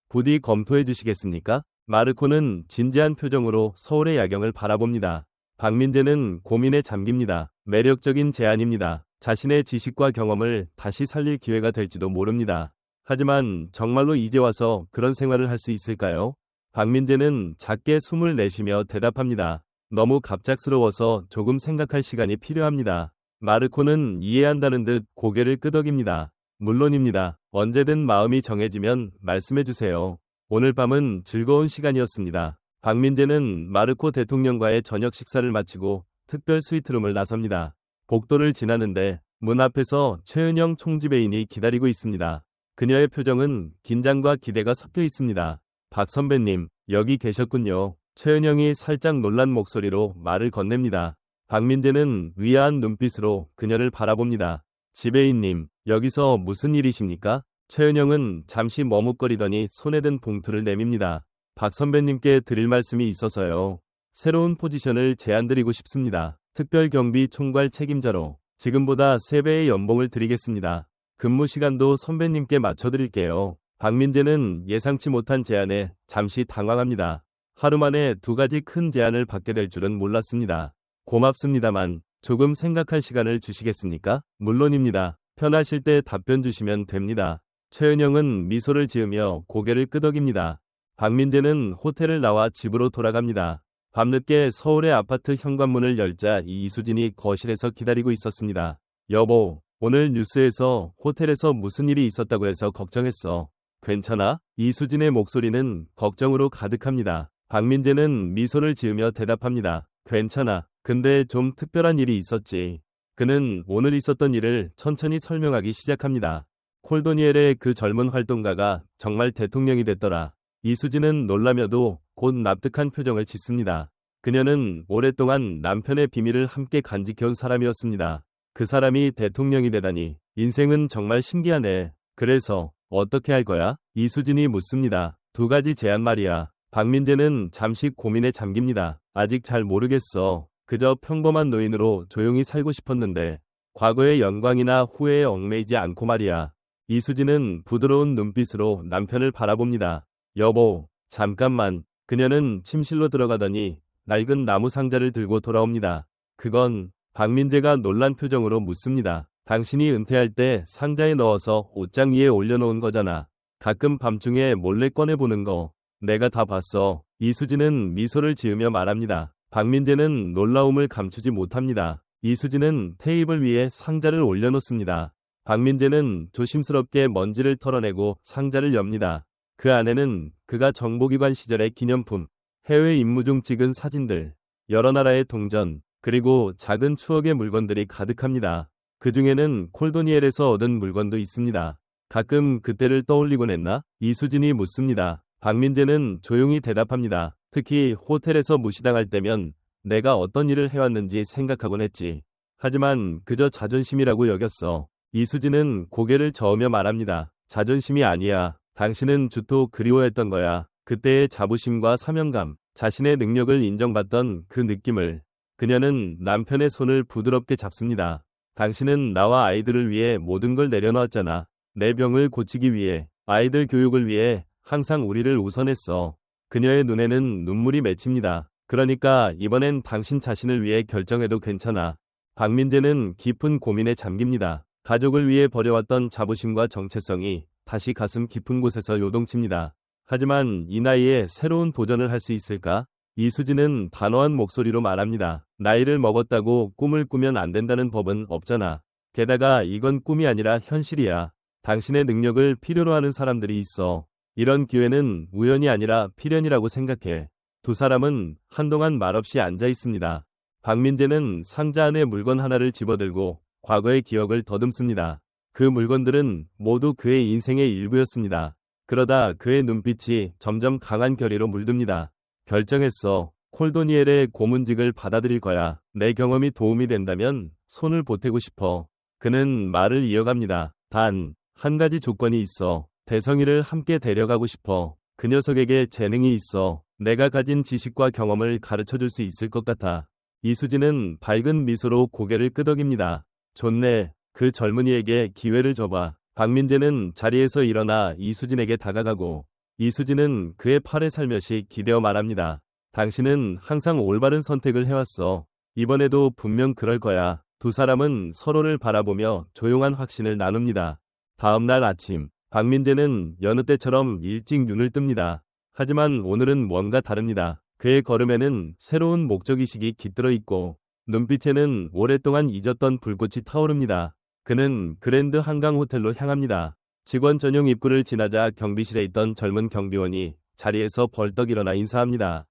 부디 검토해 주시겠습니까? 마르코는 진지한 표정으로 서울의 야경을 바라봅니다. 박민재는 고민에 잠깁니다. 매력적인 제안입니다. 자신의 지식과 경험을 다시 살릴 기회가 될지도 모릅니다. 하지만 정말로 이제 와서 그런 생활을 할 수 있을까요? 박민재는 작게 숨을 내쉬며 대답합니다. 너무 갑작스러워서 조금 생각할 시간이 필요합니다. 마르코는 이해한다는 듯 고개를 끄덕입니다. 물론입니다. 언제든 마음이 정해지면 말씀해 주세요. 오늘 밤은 즐거운 시간이었습니다. 박민재는 마르코 대통령과의 저녁 식사를 마치고 특별 스위트룸을 나섭니다. 복도를 지나는데 문 앞에서 최은영 총지배인이 기다리고 있습니다. 그녀의 표정은 긴장과 기대가 섞여 있습니다. 박 선배님, 여기 계셨군요. 최은영이 살짝 놀란 목소리로 말을 건넵니다. 박민재는 의아한 눈빛으로 그녀를 바라봅니다. 지배인님, 여기서 무슨 일이십니까? 최은영은 잠시 머뭇거리더니 손에 든 봉투를 내밉니다. 박 선배님께 드릴 말씀이 있어서요. 새로운 포지션을 제안드리고 싶습니다. 특별경비 총괄 책임자로 지금보다 3배의 연봉을 드리겠습니다. 근무 시간도 선배님께 맞춰드릴게요. 박민재는 예상치 못한 제안에 잠시 당황합니다. 하루 만에 2가지 큰 제안을 받게 될 줄은 몰랐습니다. 고맙습니다만 조금 생각할 시간을 주시겠습니까? 물론입니다. 편하실 때 답변 주시면 됩니다. 최은영은 미소를 지으며 고개를 끄덕입니다. 박민재는 호텔을 나와 집으로 돌아갑니다. 밤늦게 서울의 아파트 현관문을 열자 이수진이 거실에서 기다리고 있었습니다. 여보, 오늘 뉴스에서 호텔에서 무슨 일이 있었다고 해서 걱정했어. 괜찮아? 이수진의 목소리는 걱정으로 가득합니다. 박민재는 미소를 지으며 대답합니다. 괜찮아. 근데 좀 특별한 일이 있었지. 그는 오늘 있었던 일을 천천히 설명하기 시작합니다. 콜도니엘의 그 젊은 활동가가 정말 대통령이 됐더라. 이수진은 놀라며도 곧 납득한 표정을 짓습니다. 그녀는 오랫동안 남편의 비밀을 함께 간직해온 사람이었습니다. 그 사람이 대통령이 되다니 인생은 정말 신기하네. 그래서 어떻게 할 거야? 이수진이 묻습니다. 2가지 제안 말이야. 박민재는 잠시 고민에 잠깁니다. 아직 잘 모르겠어. 그저 평범한 노인으로 조용히 살고 싶었는데 과거의 영광이나 후회에 얽매이지 않고 말이야. 이수진은 부드러운 눈빛으로 남편을 바라봅니다. 여보, 잠깐만. 그녀는 침실로 들어가더니 낡은 나무 상자를 들고 돌아옵니다. 그건 박민재가 놀란 표정으로 묻습니다. 당신이 은퇴할 때 상자에 넣어서 옷장 위에 올려놓은 거잖아. 가끔 밤중에 몰래 꺼내보는 거. 내가 다 봤어. 이수진은 미소를 지으며 말합니다. 박민재는 놀라움을 감추지 못합니다. 이수진은 테이블 위에 상자를 올려놓습니다. 박민재는 조심스럽게 먼지를 털어내고 상자를 엽니다. 그 안에는 그가 정보기관 시절의 기념품, 해외 임무 중 찍은 사진들, 여러 나라의 동전, 그리고 작은 추억의 물건들이 가득합니다. 그 중에는 콜도니엘에서 얻은 물건도 있습니다. 가끔 그때를 떠올리곤 했나? 이수진이 묻습니다. 박민재는 조용히 대답합니다. 특히 호텔에서 무시당할 때면 내가 어떤 일을 해왔는지 생각하곤 했지. 하지만 그저 자존심이라고 여겼어. 이수진은 고개를 저으며 말합니다. 자존심이 아니야. 당신은 주토 그리워했던 거야. 그때의 자부심과 사명감, 자신의 능력을 인정받던 그 느낌을. 그녀는 남편의 손을 부드럽게 잡습니다. 당신은 나와 아이들을 위해 모든 걸 내려놓았잖아. 내 병을 고치기 위해, 아이들 교육을 위해 항상 우리를 우선했어. 그녀의 눈에는 눈물이 맺힙니다. 그러니까 이번엔 당신 자신을 위해 결정해도 괜찮아. 박민재는 깊은 고민에 잠깁니다. 가족을 위해 버려왔던 자부심과 정체성이 다시 가슴 깊은 곳에서 요동칩니다. 하지만 이 나이에 새로운 도전을 할 수 있을까? 이수진은 단호한 목소리로 말합니다. 나이를 먹었다고 꿈을 꾸면 안 된다는 법은 없잖아. 게다가 이건 꿈이 아니라 현실이야. 당신의 능력을 필요로 하는 사람들이 있어. 이런 기회는 우연이 아니라 필연이라고 생각해. 두 사람은 한동안 말없이 앉아 있습니다. 박민재는 상자 안에 물건 하나를 집어들고 과거의 기억을 더듬습니다. 그 물건들은 모두 그의 인생의 일부였습니다. 그러다 그의 눈빛이 점점 강한 결의로 물듭니다. 결정했어. 콜도니엘의 고문직을 받아들일 거야. 내 경험이 도움이 된다면 손을 보태고 싶어. 그는 말을 이어갑니다. 단, 한 가지 조건이 있어. 대성이를 함께 데려가고 싶어. 그 녀석에게 재능이 있어. 내가 가진 지식과 경험을 가르쳐줄 수 있을 것 같아. 이수진은 밝은 미소로 고개를 끄덕입니다. 좋네. 그 젊은이에게 기회를 줘봐. 박민재는 자리에서 일어나 이수진에게 다가가고 이수진은 그의 팔에 살며시 기대어 말합니다. 당신은 항상 올바른 선택을 해왔어. 이번에도 분명 그럴 거야. 두 사람은 서로를 바라보며 조용한 확신을 나눕니다. 다음 날 아침, 박민재는 여느 때처럼 일찍 눈을 뜹니다. 하지만 오늘은 뭔가 다릅니다. 그의 걸음에는 새로운 목적의식이 깃들어 있고 눈빛에는 오랫동안 잊었던 불꽃이 타오릅니다. 그는 그랜드 한강 호텔로 향합니다. 직원 전용 입구를 지나자 경비실에 있던 젊은 경비원이 자리에서 벌떡 일어나 인사합니다.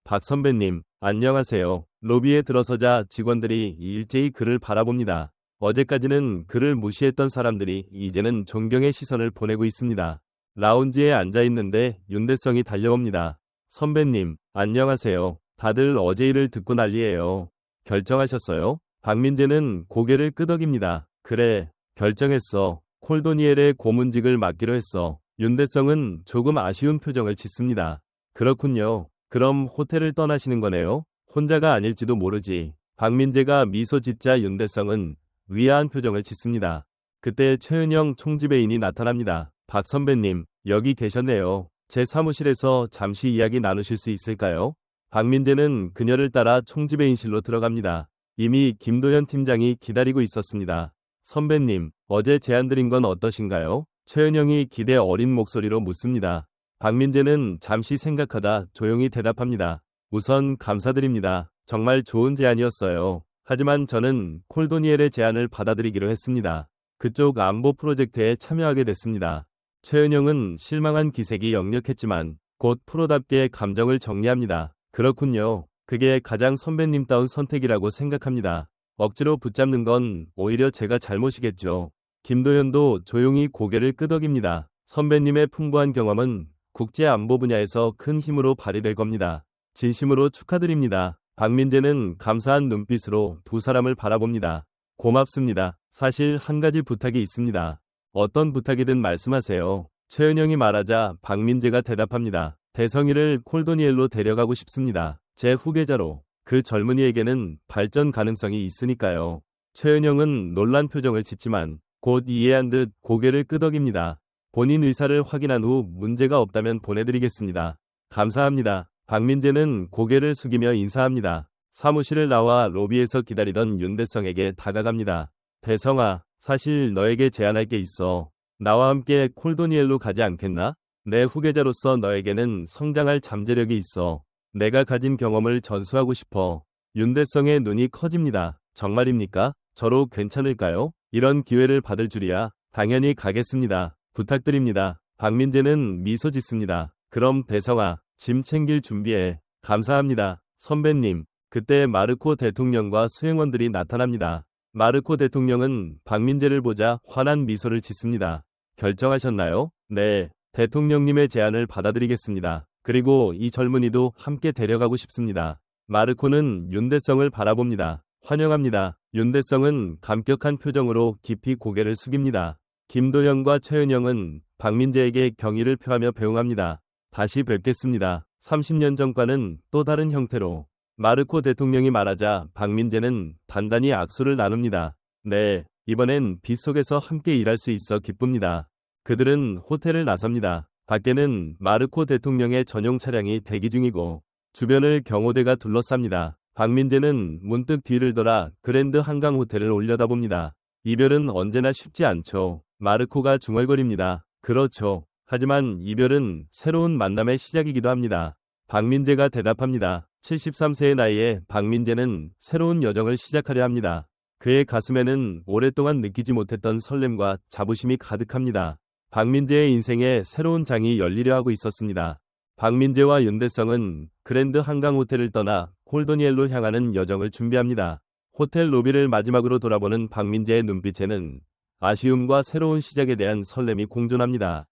박 선배님, 안녕하세요. 로비에 들어서자 직원들이 일제히 그를 바라봅니다. 어제까지는 그를 무시했던 사람들이 이제는 존경의 시선을 보내고 있습니다. 라운지에 앉아 있는데 윤대성이 달려옵니다. 선배님, 안녕하세요. 다들 어제 일을 듣고 난리예요. 결정하셨어요? 박민재는 고개를 끄덕입니다. 그래, 결정했어. 콜도니엘의 고문직을 맡기로 했어. 윤대성은 조금 아쉬운 표정을 짓습니다. 그렇군요. 그럼 호텔을 떠나시는 거네요? 혼자가 아닐지도 모르지. 박민재가 미소 짓자 윤대성은 위아한 표정을 짓습니다. 그때 최은영 총지배인이 나타납니다. 박 선배님, 여기 계셨네요. 제 사무실에서 잠시 이야기 나누실 수 있을까요? 박민재는 그녀를 따라 총지배인실로 들어갑니다. 이미 김도현 팀장이 기다리고 있었습니다. 선배님, 어제 제안드린 건 어떠신가요? 최은영이 기대 어린 목소리로 묻습니다. 박민재는 잠시 생각하다 조용히 대답합니다. 우선 감사드립니다. 정말 좋은 제안이었어요. 하지만 저는 콜도니엘의 제안을 받아들이기로 했습니다. 그쪽 안보 프로젝트에 참여하게 됐습니다. 최은영은 실망한 기색이 역력했지만 곧 프로답게 감정을 정리합니다. 그렇군요. 그게 가장 선배님다운 선택이라고 생각합니다. 억지로 붙잡는 건 오히려 제가 잘못이겠죠. 김도현도 조용히 고개를 끄덕입니다. 선배님의 풍부한 경험은 국제 안보 분야에서 큰 힘으로 발휘될 겁니다. 진심으로 축하드립니다. 박민재는 감사한 눈빛으로 두 사람을 바라봅니다. 고맙습니다. 사실 한 가지 부탁이 있습니다. 어떤 부탁이든 말씀하세요. 최은영이 말하자 박민재가 대답합니다. 대성이를 콜도니엘로 데려가고 싶습니다. 제 후계자로. 그 젊은이에게는 발전 가능성이 있으니까요. 최은영은 놀란 표정을 짓지만 곧 이해한 듯 고개를 끄덕입니다. 본인 의사를 확인한 후 문제가 없다면 보내드리겠습니다. 감사합니다. 박민재는 고개를 숙이며 인사합니다. 사무실을 나와 로비에서 기다리던 윤대성에게 다가갑니다. 대성아, 사실 너에게 제안할 게 있어. 나와 함께 콜도니엘로 가지 않겠나? 내 후계자로서 너에게는 성장할 잠재력이 있어. 내가 가진 경험을 전수하고 싶어. 윤대성의 눈이 커집니다. 정말입니까? 저로 괜찮을까요? 이런 기회를 받을 줄이야. 당연히 가겠습니다. 부탁드립니다. 박민재는 미소 짓습니다. 그럼 대성아, 짐 챙길 준비해. 감사합니다. 선배님. 그때 마르코 대통령과 수행원들이 나타납니다. 마르코 대통령은 박민재를 보자 환한 미소를 짓습니다. 결정하셨나요? 네, 대통령님의 제안을 받아들이겠습니다. 그리고 이 젊은이도 함께 데려가고 싶습니다. 마르코는 윤대성을 바라봅니다. 환영합니다. 윤대성은 감격한 표정으로 깊이 고개를 숙입니다. 김도영과 최은영은 박민재에게 경의를 표하며 배웅합니다. 다시 뵙겠습니다. 30년 전과는 또 다른 형태로. 마르코 대통령이 말하자 박민재는 단단히 악수를 나눕니다. 네, 이번엔 빗속에서 함께 일할 수 있어 기쁩니다. 그들은 호텔을 나섭니다. 밖에는 마르코 대통령의 전용 차량이 대기 중이고 주변을 경호대가 둘러쌉니다. 박민재는 문득 뒤를 돌아 그랜드 한강 호텔을 올려다봅니다. 이별은 언제나 쉽지 않죠. 마르코가 중얼거립니다. 그렇죠. 하지만 이별은 새로운 만남의 시작이기도 합니다. 박민재가 대답합니다. 73세의 나이에 박민재는 새로운 여정을 시작하려 합니다. 그의 가슴에는 오랫동안 느끼지 못했던 설렘과 자부심이 가득합니다. 박민재의 인생에 새로운 장이 열리려 하고 있었습니다. 박민재와 윤대성은 그랜드 한강 호텔을 떠나 콜도니엘로 향하는 여정을 준비합니다. 호텔 로비를 마지막으로 돌아보는 박민재의 눈빛에는 아쉬움과 새로운 시작에 대한 설렘이 공존합니다.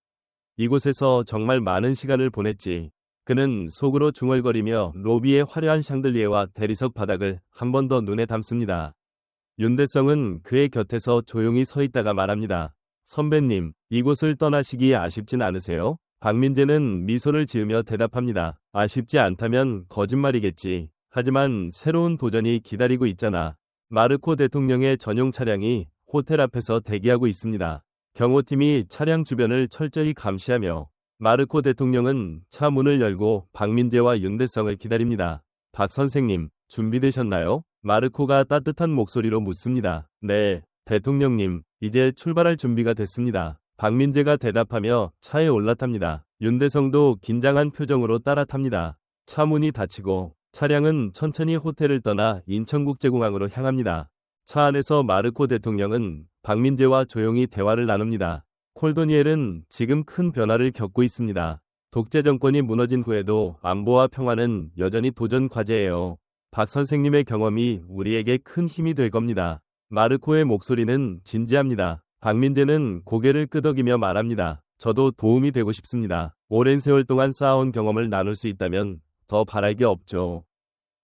이곳에서 정말 많은 시간을 보냈지. 그는 속으로 중얼거리며 로비의 화려한 샹들리에와 대리석 바닥을 한 번 더 눈에 담습니다. 윤대성은 그의 곁에서 조용히 서 있다가 말합니다. 선배님, 이곳을 떠나시기 아쉽진 않으세요? 박민재는 미소를 지으며 대답합니다. 아쉽지 않다면 거짓말이겠지. 하지만 새로운 도전이 기다리고 있잖아. 마르코 대통령의 전용 차량이 호텔 앞에서 대기하고 있습니다. 경호팀이 차량 주변을 철저히 감시하며 마르코 대통령은 차 문을 열고 박민재와 윤대성을 기다립니다. 박 선생님, 준비되셨나요? 마르코가 따뜻한 목소리로 묻습니다. 네, 대통령님, 이제 출발할 준비가 됐습니다. 박민재가 대답하며 차에 올라탑니다. 윤대성도 긴장한 표정으로 따라 탑니다. 차 문이 닫히고 차량은 천천히 호텔을 떠나 인천국제공항으로 향합니다. 차 안에서 마르코 대통령은 박민재와 조용히 대화를 나눕니다. 콜도니엘은 지금 큰 변화를 겪고 있습니다. 독재 정권이 무너진 후에도 안보와 평화는 여전히 도전 과제예요. 박 선생님의 경험이 우리에게 큰 힘이 될 겁니다. 마르코의 목소리는 진지합니다. 박민재는 고개를 끄덕이며 말합니다. 저도 도움이 되고 싶습니다. 오랜 세월 동안 쌓아온 경험을 나눌 수 있다면 더 바랄 게 없죠.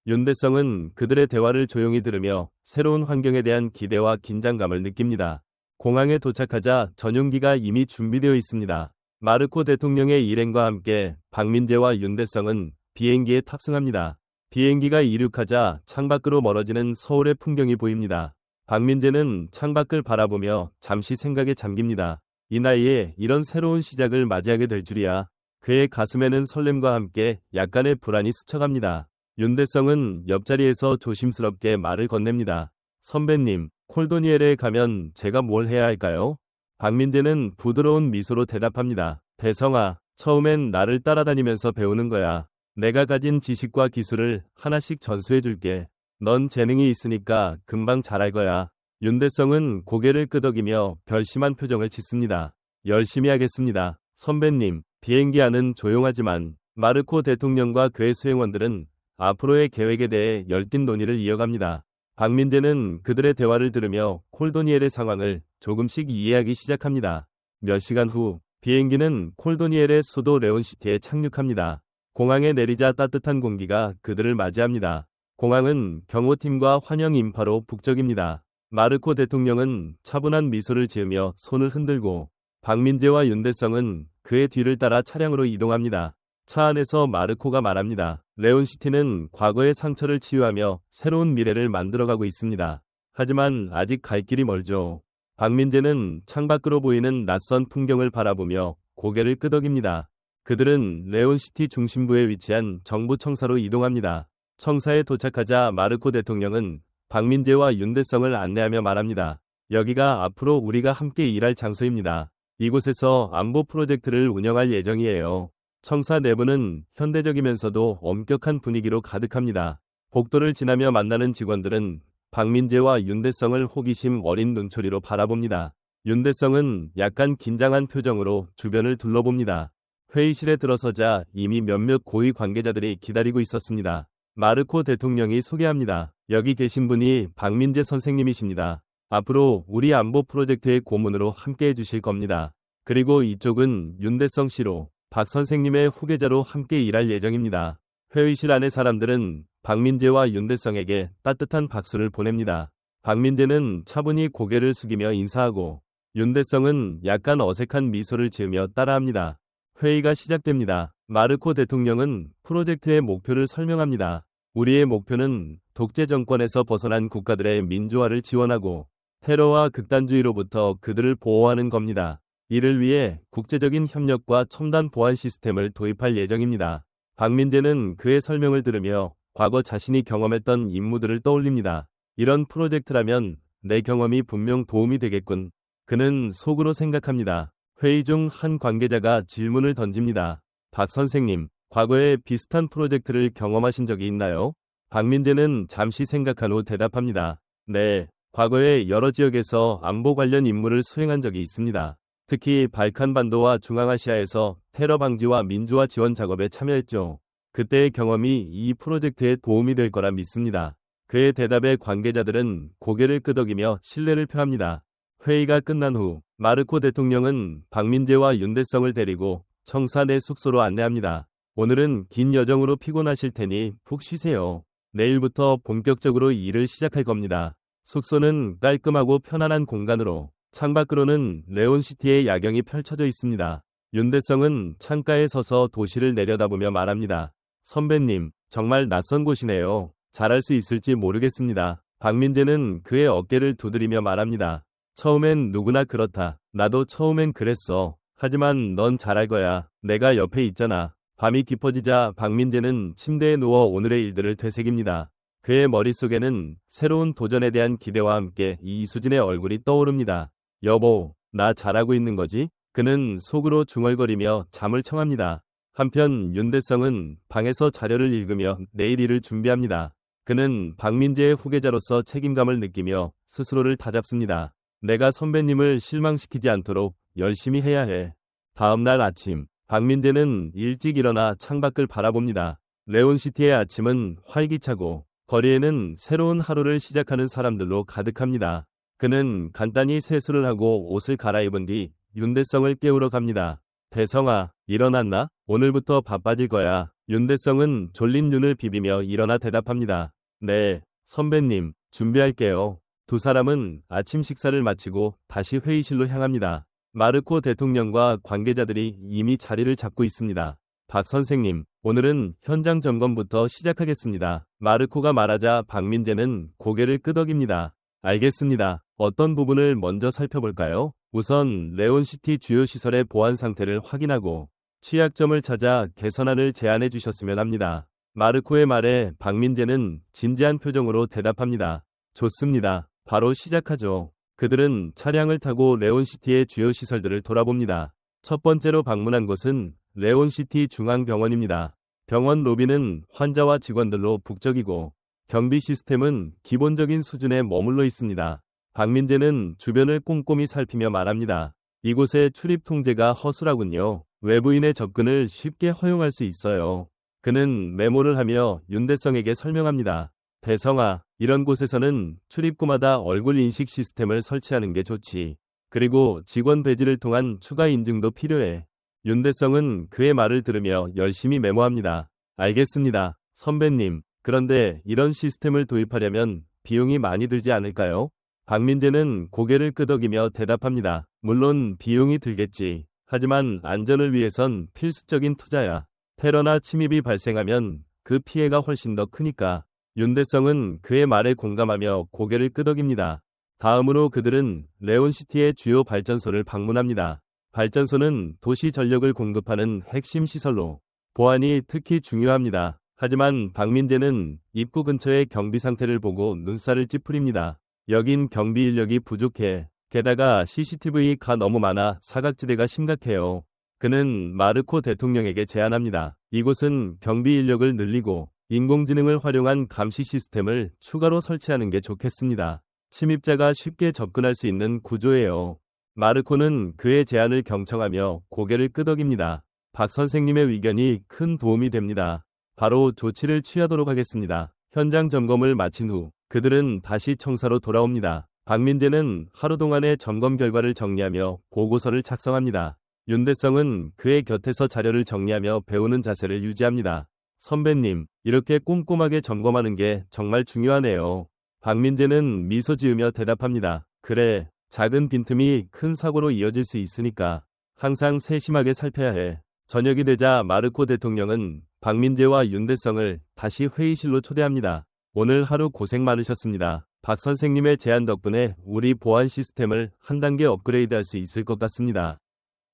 윤대성은 그들의 대화를 조용히 들으며 새로운 환경에 대한 기대와 긴장감을 느낍니다. 공항에 도착하자 전용기가 이미 준비되어 있습니다. 마르코 대통령의 일행과 함께 박민재와 윤대성은 비행기에 탑승합니다. 비행기가 이륙하자 창밖으로 멀어지는 서울의 풍경이 보입니다. 박민재는 창밖을 바라보며 잠시 생각에 잠깁니다. 이 나이에 이런 새로운 시작을 맞이하게 될 줄이야. 그의 가슴에는 설렘과 함께 약간의 불안이 스쳐갑니다. 윤대성은 옆자리에서 조심스럽게 말을 건넵니다. 선배님, 콜도니엘에 가면 제가 뭘 해야 할까요? 박민재는 부드러운 미소로 대답합니다. 대성아, 처음엔 나를 따라다니면서 배우는 거야. 내가 가진 지식과 기술을 하나씩 전수해 줄게. 넌 재능이 있으니까 금방 잘할 거야. 윤대성은 고개를 끄덕이며 결심한 표정을 짓습니다. 열심히 하겠습니다. 선배님, 비행기 안은 조용하지만 마르코 대통령과 그의 수행원들은 앞으로의 계획에 대해 열띤 논의를 이어갑니다. 박민재는 그들의 대화를 들으며 콜도니엘의 상황을 조금씩 이해하기 시작합니다. 몇 시간 후 비행기는 콜도니엘의 수도 레온시티에 착륙합니다. 공항에 내리자 따뜻한 공기가 그들을 맞이합니다. 공항은 경호팀과 환영 인파로 북적입니다. 마르코 대통령은 차분한 미소를 지으며 손을 흔들고 박민재와 윤대성은 그의 뒤를 따라 차량으로 이동합니다. 차 안에서 마르코가 말합니다. 레온시티는 과거의 상처를 치유하며 새로운 미래를 만들어가고 있습니다. 하지만 아직 갈 길이 멀죠. 박민재는 창밖으로 보이는 낯선 풍경을 바라보며 고개를 끄덕입니다. 그들은 레온시티 중심부에 위치한 정부 청사로 이동합니다. 청사에 도착하자 마르코 대통령은 박민재와 윤대성을 안내하며 말합니다. 여기가 앞으로 우리가 함께 일할 장소입니다. 이곳에서 안보 프로젝트를 운영할 예정이에요. 청사 내부는 현대적이면서도 엄격한 분위기로 가득합니다. 복도를 지나며 만나는 직원들은 박민재와 윤대성을 호기심 어린 눈초리로 바라봅니다. 윤대성은 약간 긴장한 표정으로 주변을 둘러봅니다. 회의실에 들어서자 이미 몇몇 고위 관계자들이 기다리고 있었습니다. 마르코 대통령이 소개합니다. 여기 계신 분이 박민재 선생님이십니다. 앞으로 우리 안보 프로젝트의 고문으로 함께해 주실 겁니다. 그리고 이쪽은 윤대성 씨로 박 선생님의 후계자로 함께 일할 예정입니다. 회의실 안의 사람들은 박민재와 윤대성에게 따뜻한 박수를 보냅니다. 박민재는 차분히 고개를 숙이며 인사하고 윤대성은 약간 어색한 미소를 지으며 따라합니다. 회의가 시작됩니다. 마르코 대통령은 프로젝트의 목표를 설명합니다. 우리의 목표는 독재 정권에서 벗어난 국가들의 민주화를 지원하고 테러와 극단주의로부터 그들을 보호하는 겁니다. 이를 위해 국제적인 협력과 첨단 보안 시스템을 도입할 예정입니다. 박민재는 그의 설명을 들으며 과거 자신이 경험했던 임무들을 떠올립니다. 이런 프로젝트라면 내 경험이 분명 도움이 되겠군. 그는 속으로 생각합니다. 회의 중 한 관계자가 질문을 던집니다. 박 선생님, 과거에 비슷한 프로젝트를 경험하신 적이 있나요? 박민재는 잠시 생각한 후 대답합니다. 네, 과거에 여러 지역에서 안보 관련 임무를 수행한 적이 있습니다. 특히 발칸반도와 중앙아시아에서 테러 방지와 민주화 지원 작업에 참여했죠. 그때의 경험이 이 프로젝트에 도움이 될 거라 믿습니다. 그의 대답에 관계자들은 고개를 끄덕이며 신뢰를 표합니다. 회의가 끝난 후 마르코 대통령은 박민재와 윤대성을 데리고 청사 내 숙소로 안내합니다. 오늘은 긴 여정으로 피곤하실 테니 푹 쉬세요. 내일부터 본격적으로 일을 시작할 겁니다. 숙소는 깔끔하고 편안한 공간으로 창밖으로는 레온시티의 야경이 펼쳐져 있습니다. 윤대성은 창가에 서서 도시를 내려다보며 말합니다. 선배님, 정말 낯선 곳이네요. 잘할 수 있을지 모르겠습니다. 박민재는 그의 어깨를 두드리며 말합니다. 처음엔 누구나 그렇다. 나도 처음엔 그랬어. 하지만 넌 잘할 거야. 내가 옆에 있잖아. 밤이 깊어지자 박민재는 침대에 누워 오늘의 일들을 되새깁니다. 그의 머릿속에는 새로운 도전에 대한 기대와 함께 이수진의 얼굴이 떠오릅니다. 여보, 나 잘하고 있는 거지? 그는 속으로 중얼거리며 잠을 청합니다. 한편 윤대성은 방에서 자료를 읽으며 내일 일을 준비합니다. 그는 박민재의 후계자로서 책임감을 느끼며 스스로를 다잡습니다. 내가 선배님을 실망시키지 않도록 열심히 해야 해. 다음 날 아침, 박민재는 일찍 일어나 창밖을 바라봅니다. 레온시티의 아침은 활기차고 거리에는 새로운 하루를 시작하는 사람들로 가득합니다. 그는 간단히 세수를 하고 옷을 갈아입은 뒤 윤대성을 깨우러 갑니다. 대성아, 일어났나? 오늘부터 바빠질 거야. 윤대성은 졸린 눈을 비비며 일어나 대답합니다. 네, 선배님, 준비할게요. 두 사람은 아침 식사를 마치고 다시 회의실로 향합니다. 마르코 대통령과 관계자들이 이미 자리를 잡고 있습니다. 박 선생님, 오늘은 현장 점검부터 시작하겠습니다. 마르코가 말하자 박민재는 고개를 끄덕입니다. 알겠습니다. 어떤 부분을 먼저 살펴볼까요? 우선 레온시티 주요 시설의 보안 상태를 확인하고 취약점을 찾아 개선안을 제안해 주셨으면 합니다. 마르코의 말에 박민재는 진지한 표정으로 대답합니다. 좋습니다. 바로 시작하죠. 그들은 차량을 타고 레온시티의 주요 시설들을 돌아봅니다. 첫 번째로 방문한 곳은 레온시티 중앙병원입니다. 병원 로비는 환자와 직원들로 북적이고 경비 시스템은 기본적인 수준에 머물러 있습니다. 박민재는 주변을 꼼꼼히 살피며 말합니다. 이곳의 출입 통제가 허술하군요. 외부인의 접근을 쉽게 허용할 수 있어요. 그는 메모를 하며 윤대성에게 설명합니다. 대성아, 이런 곳에서는 출입구마다 얼굴 인식 시스템을 설치하는 게 좋지. 그리고 직원 배지를 통한 추가 인증도 필요해. 윤대성은 그의 말을 들으며 열심히 메모합니다. 알겠습니다, 선배님. 그런데 이런 시스템을 도입하려면 비용이 많이 들지 않을까요? 박민재는 고개를 끄덕이며 대답합니다. 물론 비용이 들겠지. 하지만 안전을 위해선 필수적인 투자야. 테러나 침입이 발생하면 그 피해가 훨씬 더 크니까. 윤대성은 그의 말에 공감하며 고개를 끄덕입니다. 다음으로 그들은 레온시티의 주요 발전소를 방문합니다. 발전소는 도시 전력을 공급하는 핵심 시설로 보안이 특히 중요합니다. 하지만 박민재는 입구 근처의 경비 상태를 보고 눈살을 찌푸립니다. 여긴 경비 인력이 부족해. 게다가 CCTV가 너무 많아 사각지대가 심각해요. 그는 마르코 대통령에게 제안합니다. 이곳은 경비 인력을 늘리고 인공지능을 활용한 감시 시스템을 추가로 설치하는 게 좋겠습니다. 침입자가 쉽게 접근할 수 있는 구조예요. 마르코는 그의 제안을 경청하며 고개를 끄덕입니다. 박 선생님의 의견이 큰 도움이 됩니다. 바로 조치를 취하도록 하겠습니다. 현장 점검을 마친 후 그들은 다시 청사로 돌아옵니다. 박민재는 하루 동안의 점검 결과를 정리하며 보고서를 작성합니다. 윤대성은 그의 곁에서 자료를 정리하며 배우는 자세를 유지합니다. 선배님, 이렇게 꼼꼼하게 점검하는 게 정말 중요하네요. 박민재는 미소 지으며 대답합니다. 그래, 작은 빈틈이 큰 사고로 이어질 수 있으니까 항상 세심하게 살펴야 해. 저녁이 되자 마르코 대통령은 박민재와 윤대성을 다시 회의실로 초대합니다. 오늘 하루 고생 많으셨습니다. 박 선생님의 제안 덕분에 우리 보안 시스템을 한 단계 업그레이드할 수 있을 것 같습니다.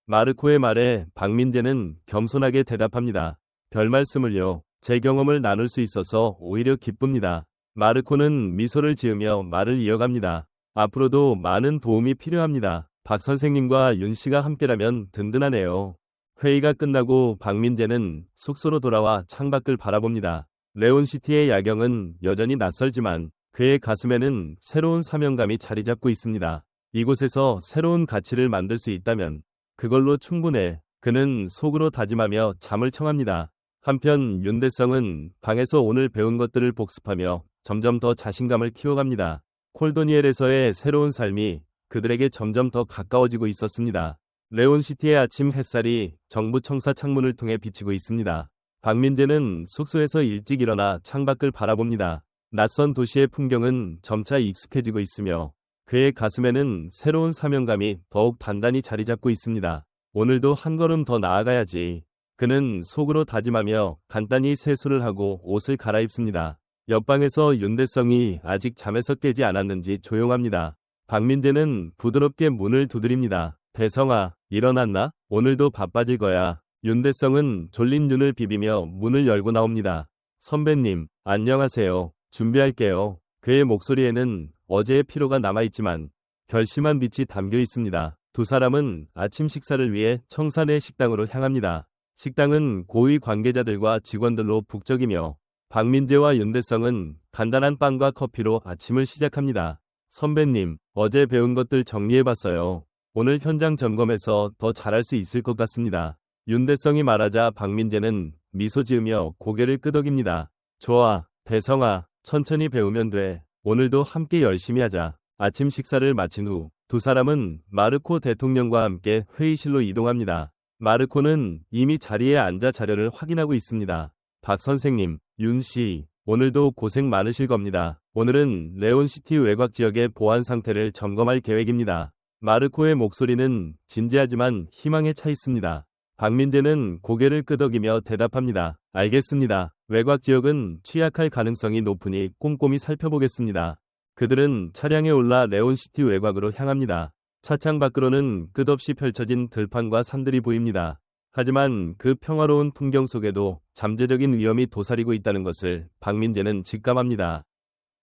마르코의 말에 박민재는 겸손하게 대답합니다. 별 말씀을요. 제 경험을 나눌 수 있어서 오히려 기쁩니다. 마르코는 미소를 지으며 말을 이어갑니다. 앞으로도 많은 도움이 필요합니다. 박 선생님과 윤 씨가 함께라면 든든하네요. 회의가 끝나고 박민재는 숙소로 돌아와 창밖을 바라봅니다. 레온시티의 야경은 여전히 낯설지만 그의 가슴에는 새로운 사명감이 자리 잡고 있습니다. 이곳에서 새로운 가치를 만들 수 있다면 그걸로 충분해. 그는 속으로 다짐하며 잠을 청합니다. 한편 윤대성은 방에서 오늘 배운 것들을 복습하며 점점 더 자신감을 키워갑니다. 콜도니엘에서의 새로운 삶이 그들에게 점점 더 가까워지고 있었습니다. 레온시티의 아침 햇살이 정부 청사 창문을 통해 비치고 있습니다. 박민재는 숙소에서 일찍 일어나 창밖을 바라봅니다. 낯선 도시의 풍경은 점차 익숙해지고 있으며 그의 가슴에는 새로운 사명감이 더욱 단단히 자리 잡고 있습니다. 오늘도 한 걸음 더 나아가야지. 그는 속으로 다짐하며 간단히 세수를 하고 옷을 갈아입습니다. 옆방에서 윤대성이 아직 잠에서 깨지 않았는지 조용합니다. 박민재는 부드럽게 문을 두드립니다. 대성아, 일어났나? 오늘도 바빠질 거야. 윤대성은 졸린 눈을 비비며 문을 열고 나옵니다. 선배님, 안녕하세요. 준비할게요. 그의 목소리에는 어제의 피로가 남아있지만 결심한 빛이 담겨 있습니다. 두 사람은 아침 식사를 위해 청사 내 식당으로 향합니다. 식당은 고위 관계자들과 직원들로 북적이며 박민재와 윤대성은 간단한 빵과 커피로 아침을 시작합니다. 선배님, 어제 배운 것들 정리해봤어요. 오늘 현장 점검에서 더 잘할 수 있을 것 같습니다. 윤대성이 말하자 박민재는 미소 지으며 고개를 끄덕입니다. 좋아, 대성아, 천천히 배우면 돼. 오늘도 함께 열심히 하자. 아침 식사를 마친 후 두 사람은 마르코 대통령과 함께 회의실로 이동합니다. 마르코는 이미 자리에 앉아 자료를 확인하고 있습니다. 박 선생님, 윤 씨, 오늘도 고생 많으실 겁니다. 오늘은 레온시티 외곽 지역의 보안 상태를 점검할 계획입니다. 마르코의 목소리는 진지하지만 희망에 차 있습니다. 박민재는 고개를 끄덕이며 대답합니다. 알겠습니다. 외곽 지역은 취약할 가능성이 높으니 꼼꼼히 살펴보겠습니다. 그들은 차량에 올라 레온시티 외곽으로 향합니다. 차창 밖으로는 끝없이 펼쳐진 들판과 산들이 보입니다. 하지만 그 평화로운 풍경 속에도 잠재적인 위험이 도사리고 있다는 것을 박민재는 직감합니다.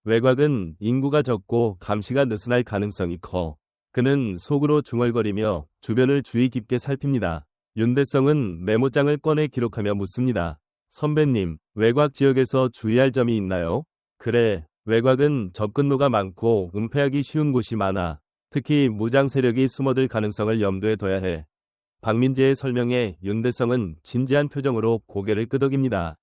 외곽은 인구가 적고 감시가 느슨할 가능성이 커. 그는 속으로 중얼거리며 주변을 주의 깊게 살핍니다. 윤대성은 메모장을 꺼내 기록하며 묻습니다. 선배님, 외곽 지역에서 주의할 점이 있나요? 그래, 외곽은 접근로가 많고 은폐하기 쉬운 곳이 많아. 특히 무장 세력이 숨어들 가능성을 염두에 둬야 해. 박민재의 설명에 윤대성은 진지한 표정으로 고개를 끄덕입니다.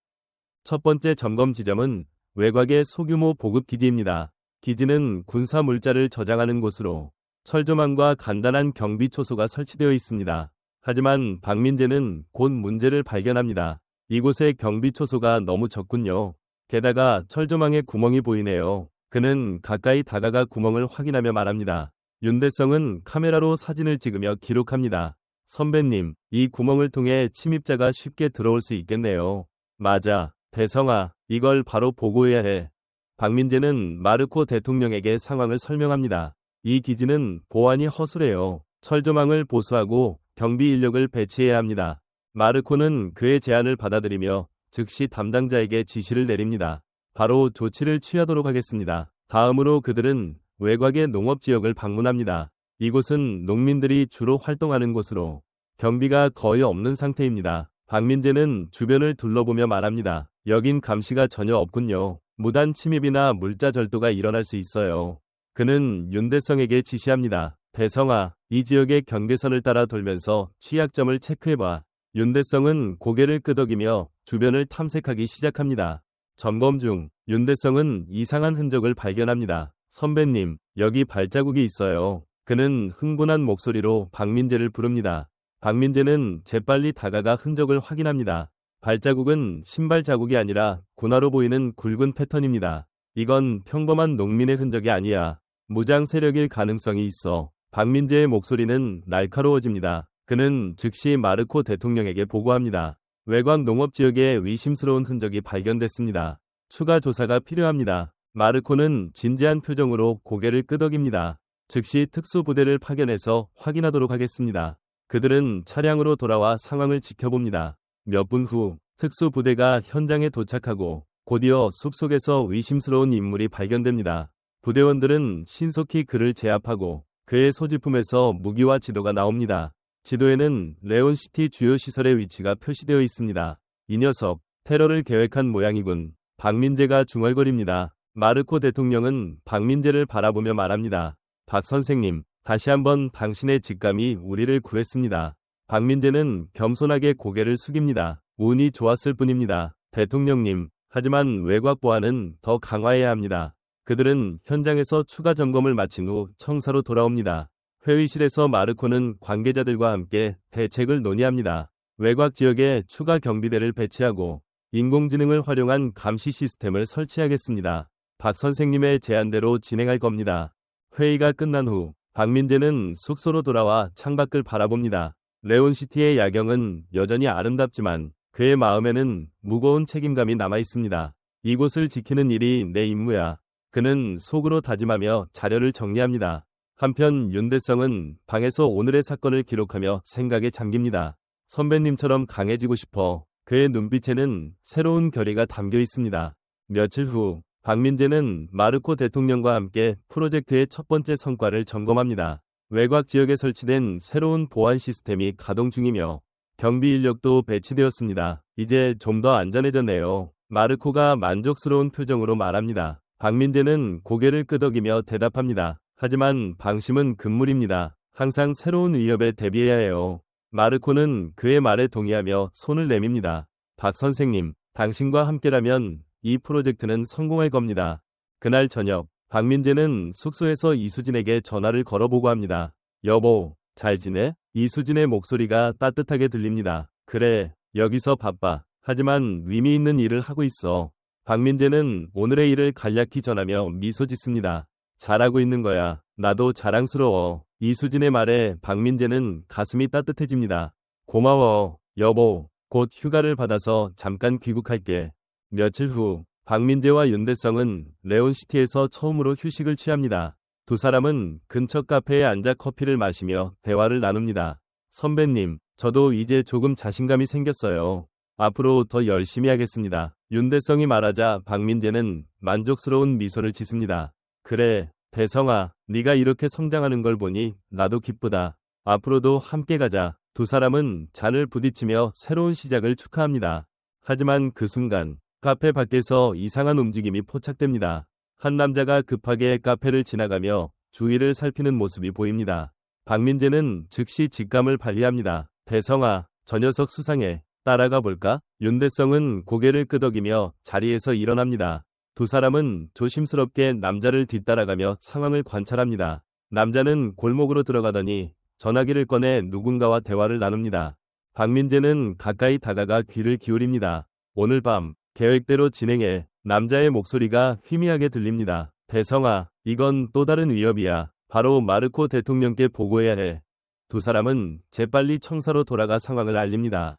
첫 번째 점검 지점은 외곽의 소규모 보급 기지입니다. 기지는 군사 물자를 저장하는 곳으로 철조망과 간단한 경비 초소가 설치되어 있습니다. 하지만 박민재는 곧 문제를 발견합니다. 이곳의 경비 초소가 너무 적군요. 게다가 철조망에 구멍이 보이네요. 그는 가까이 다가가 구멍을 확인하며 말합니다. 윤대성은 카메라로 사진을 찍으며 기록합니다. 선배님, 이 구멍을 통해 침입자가 쉽게 들어올 수 있겠네요. 맞아, 대성아, 이걸 바로 보고해야 해. 박민재는 마르코 대통령에게 상황을 설명합니다. 이 기지는 보안이 허술해요. 철조망을 보수하고 경비 인력을 배치해야 합니다. 마르코는 그의 제안을 받아들이며 즉시 담당자에게 지시를 내립니다. 바로 조치를 취하도록 하겠습니다. 다음으로 그들은 외곽의 농업지역을 방문합니다. 이곳은 농민들이 주로 활동하는 곳으로 경비가 거의 없는 상태입니다. 박민재는 주변을 둘러보며 말합니다. 여긴 감시가 전혀 없군요. 무단 침입이나 물자 절도가 일어날 수 있어요. 그는 윤대성에게 지시합니다. 대성아, 이 지역의 경계선을 따라 돌면서 취약점을 체크해봐. 윤대성은 고개를 끄덕이며 주변을 탐색하기 시작합니다. 점검 중 윤대성은 이상한 흔적을 발견합니다. 선배님, 여기 발자국이 있어요. 그는 흥분한 목소리로 박민재를 부릅니다. 박민재는 재빨리 다가가 흔적을 확인합니다. 발자국은 신발 자국이 아니라 군화로 보이는 굵은 패턴입니다. 이건 평범한 농민의 흔적이 아니야. 무장 세력일 가능성이 있어. 박민재의 목소리는 날카로워집니다. 그는 즉시 마르코 대통령에게 보고합니다. 외곽 농업지역에 의심스러운 흔적이 발견됐습니다. 추가 조사가 필요합니다. 마르코는 진지한 표정으로 고개를 끄덕입니다. 즉시 특수부대를 파견해서 확인하도록 하겠습니다. 그들은 차량으로 돌아와 상황을 지켜봅니다. 몇 분 후 특수부대가 현장에 도착하고 곧이어 숲속에서 의심스러운 인물이 발견됩니다. 부대원들은 신속히 그를 제압하고 그의 소지품에서 무기와 지도가 나옵니다. 지도에는 레온시티 주요 시설의 위치가 표시되어 있습니다. 이 녀석, 테러를 계획한 모양이군. 박민재가 중얼거립니다. 마르코 대통령은 박민재를 바라보며 말합니다. 박 선생님, 다시 한번 당신의 직감이 우리를 구했습니다. 박민재는 겸손하게 고개를 숙입니다. 운이 좋았을 뿐입니다. 대통령님, 하지만 외곽 보안은 더 강화해야 합니다. 그들은 현장에서 추가 점검을 마친 후 청사로 돌아옵니다. 회의실에서 마르코는 관계자들과 함께 대책을 논의합니다. 외곽 지역에 추가 경비대를 배치하고 인공지능을 활용한 감시 시스템을 설치하겠습니다. 박 선생님의 제안대로 진행할 겁니다. 회의가 끝난 후 박민재는 숙소로 돌아와 창밖을 바라봅니다. 레온시티의 야경은 여전히 아름답지만 그의 마음에는 무거운 책임감이 남아 있습니다. 이곳을 지키는 일이 내 임무야. 그는 속으로 다짐하며 자료를 정리합니다. 한편 윤대성은 방에서 오늘의 사건을 기록하며 생각에 잠깁니다. 선배님처럼 강해지고 싶어. 그의 눈빛에는 새로운 결의가 담겨 있습니다. 며칠 후 박민재는 마르코 대통령과 함께 프로젝트의 첫 번째 성과를 점검합니다. 외곽 지역에 설치된 새로운 보안 시스템이 가동 중이며 경비 인력도 배치되었습니다. 이제 좀 더 안전해졌네요. 마르코가 만족스러운 표정으로 말합니다. 박민재는 고개를 끄덕이며 대답합니다. 하지만 방심은 금물입니다. 항상 새로운 위협에 대비해야 해요. 마르코는 그의 말에 동의하며 손을 내밉니다. 박 선생님, 당신과 함께라면 이 프로젝트는 성공할 겁니다. 그날 저녁, 박민재는 숙소에서 이수진에게 전화를 걸어보고 합니다. 여보, 잘 지내? 이수진의 목소리가 따뜻하게 들립니다. 그래, 여기서 바빠. 하지만 의미 있는 일을 하고 있어. 박민재는 오늘의 일을 간략히 전하며 미소 짓습니다. 잘하고 있는 거야. 나도 자랑스러워. 이수진의 말에 박민재는 가슴이 따뜻해집니다. 고마워, 여보. 곧 휴가를 받아서 잠깐 귀국할게. 며칠 후 박민재와 윤대성은 레온시티에서 처음으로 휴식을 취합니다. 두 사람은 근처 카페에 앉아 커피를 마시며 대화를 나눕니다. 선배님, 저도 이제 조금 자신감이 생겼어요. 앞으로 더 열심히 하겠습니다. 윤대성이 말하자 박민재는 만족스러운 미소를 짓습니다. 그래, 대성아, 네가 이렇게 성장하는 걸 보니 나도 기쁘다. 앞으로도 함께 가자. 두 사람은 잔을 부딪히며 새로운 시작을 축하합니다. 하지만 그 순간 카페 밖에서 이상한 움직임이 포착됩니다. 한 남자가 급하게 카페를 지나가며 주위를 살피는 모습이 보입니다. 박민재는 즉시 직감을 발휘합니다. 대성아, 저 녀석 수상해. 따라가 볼까? 윤대성은 고개를 끄덕이며 자리에서 일어납니다. 두 사람은 조심스럽게 남자를 뒤따라가며 상황을 관찰합니다. 남자는 골목으로 들어가더니 전화기를 꺼내 누군가와 대화를 나눕니다. 박민재는 가까이 다가가 귀를 기울입니다. 오늘 밤 계획대로 진행해. 남자의 목소리가 희미하게 들립니다. 대성아, 이건 또 다른 위협이야. 바로 마르코 대통령께 보고해야 해. 두 사람은 재빨리 청사로 돌아가 상황을 알립니다.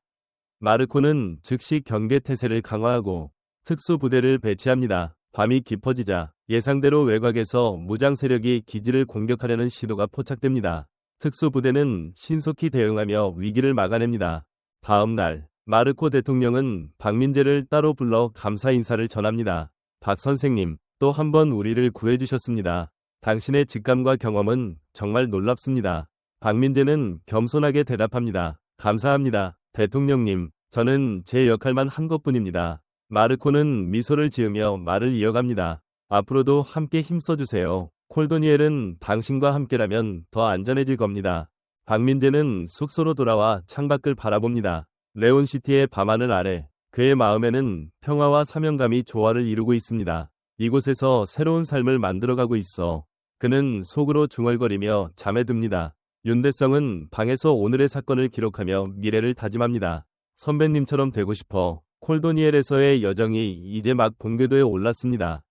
마르코는 즉시 경계 태세를 강화하고 특수부대를 배치합니다. 밤이 깊어지자 예상대로 외곽에서 무장 세력이 기지를 공격하려는 시도가 포착됩니다. 특수부대는 신속히 대응하며 위기를 막아냅니다. 다음 날 마르코 대통령은 박민재를 따로 불러 감사 인사를 전합니다. 박 선생님, 또 한 번 우리를 구해주셨습니다. 당신의 직감과 경험은 정말 놀랍습니다. 박민재는 겸손하게 대답합니다. 감사합니다. 대통령님, 저는 제 역할만 한 것뿐입니다. 마르코는 미소를 지으며 말을 이어갑니다. 앞으로도 함께 힘써주세요. 콜도니엘은 당신과 함께라면 더 안전해질 겁니다. 박민재는 숙소로 돌아와 창밖을 바라봅니다. 레온시티의 밤하늘 아래 그의 마음에는 평화와 사명감이 조화를 이루고 있습니다. 이곳에서 새로운 삶을 만들어가고 있어. 그는 속으로 중얼거리며 잠에 듭니다. 윤대성은 방에서 오늘의 사건을 기록하며 미래를 다짐합니다. 선배님처럼 되고 싶어. 콜도니엘에서의 여정이 이제 막 본궤도에 올랐습니다.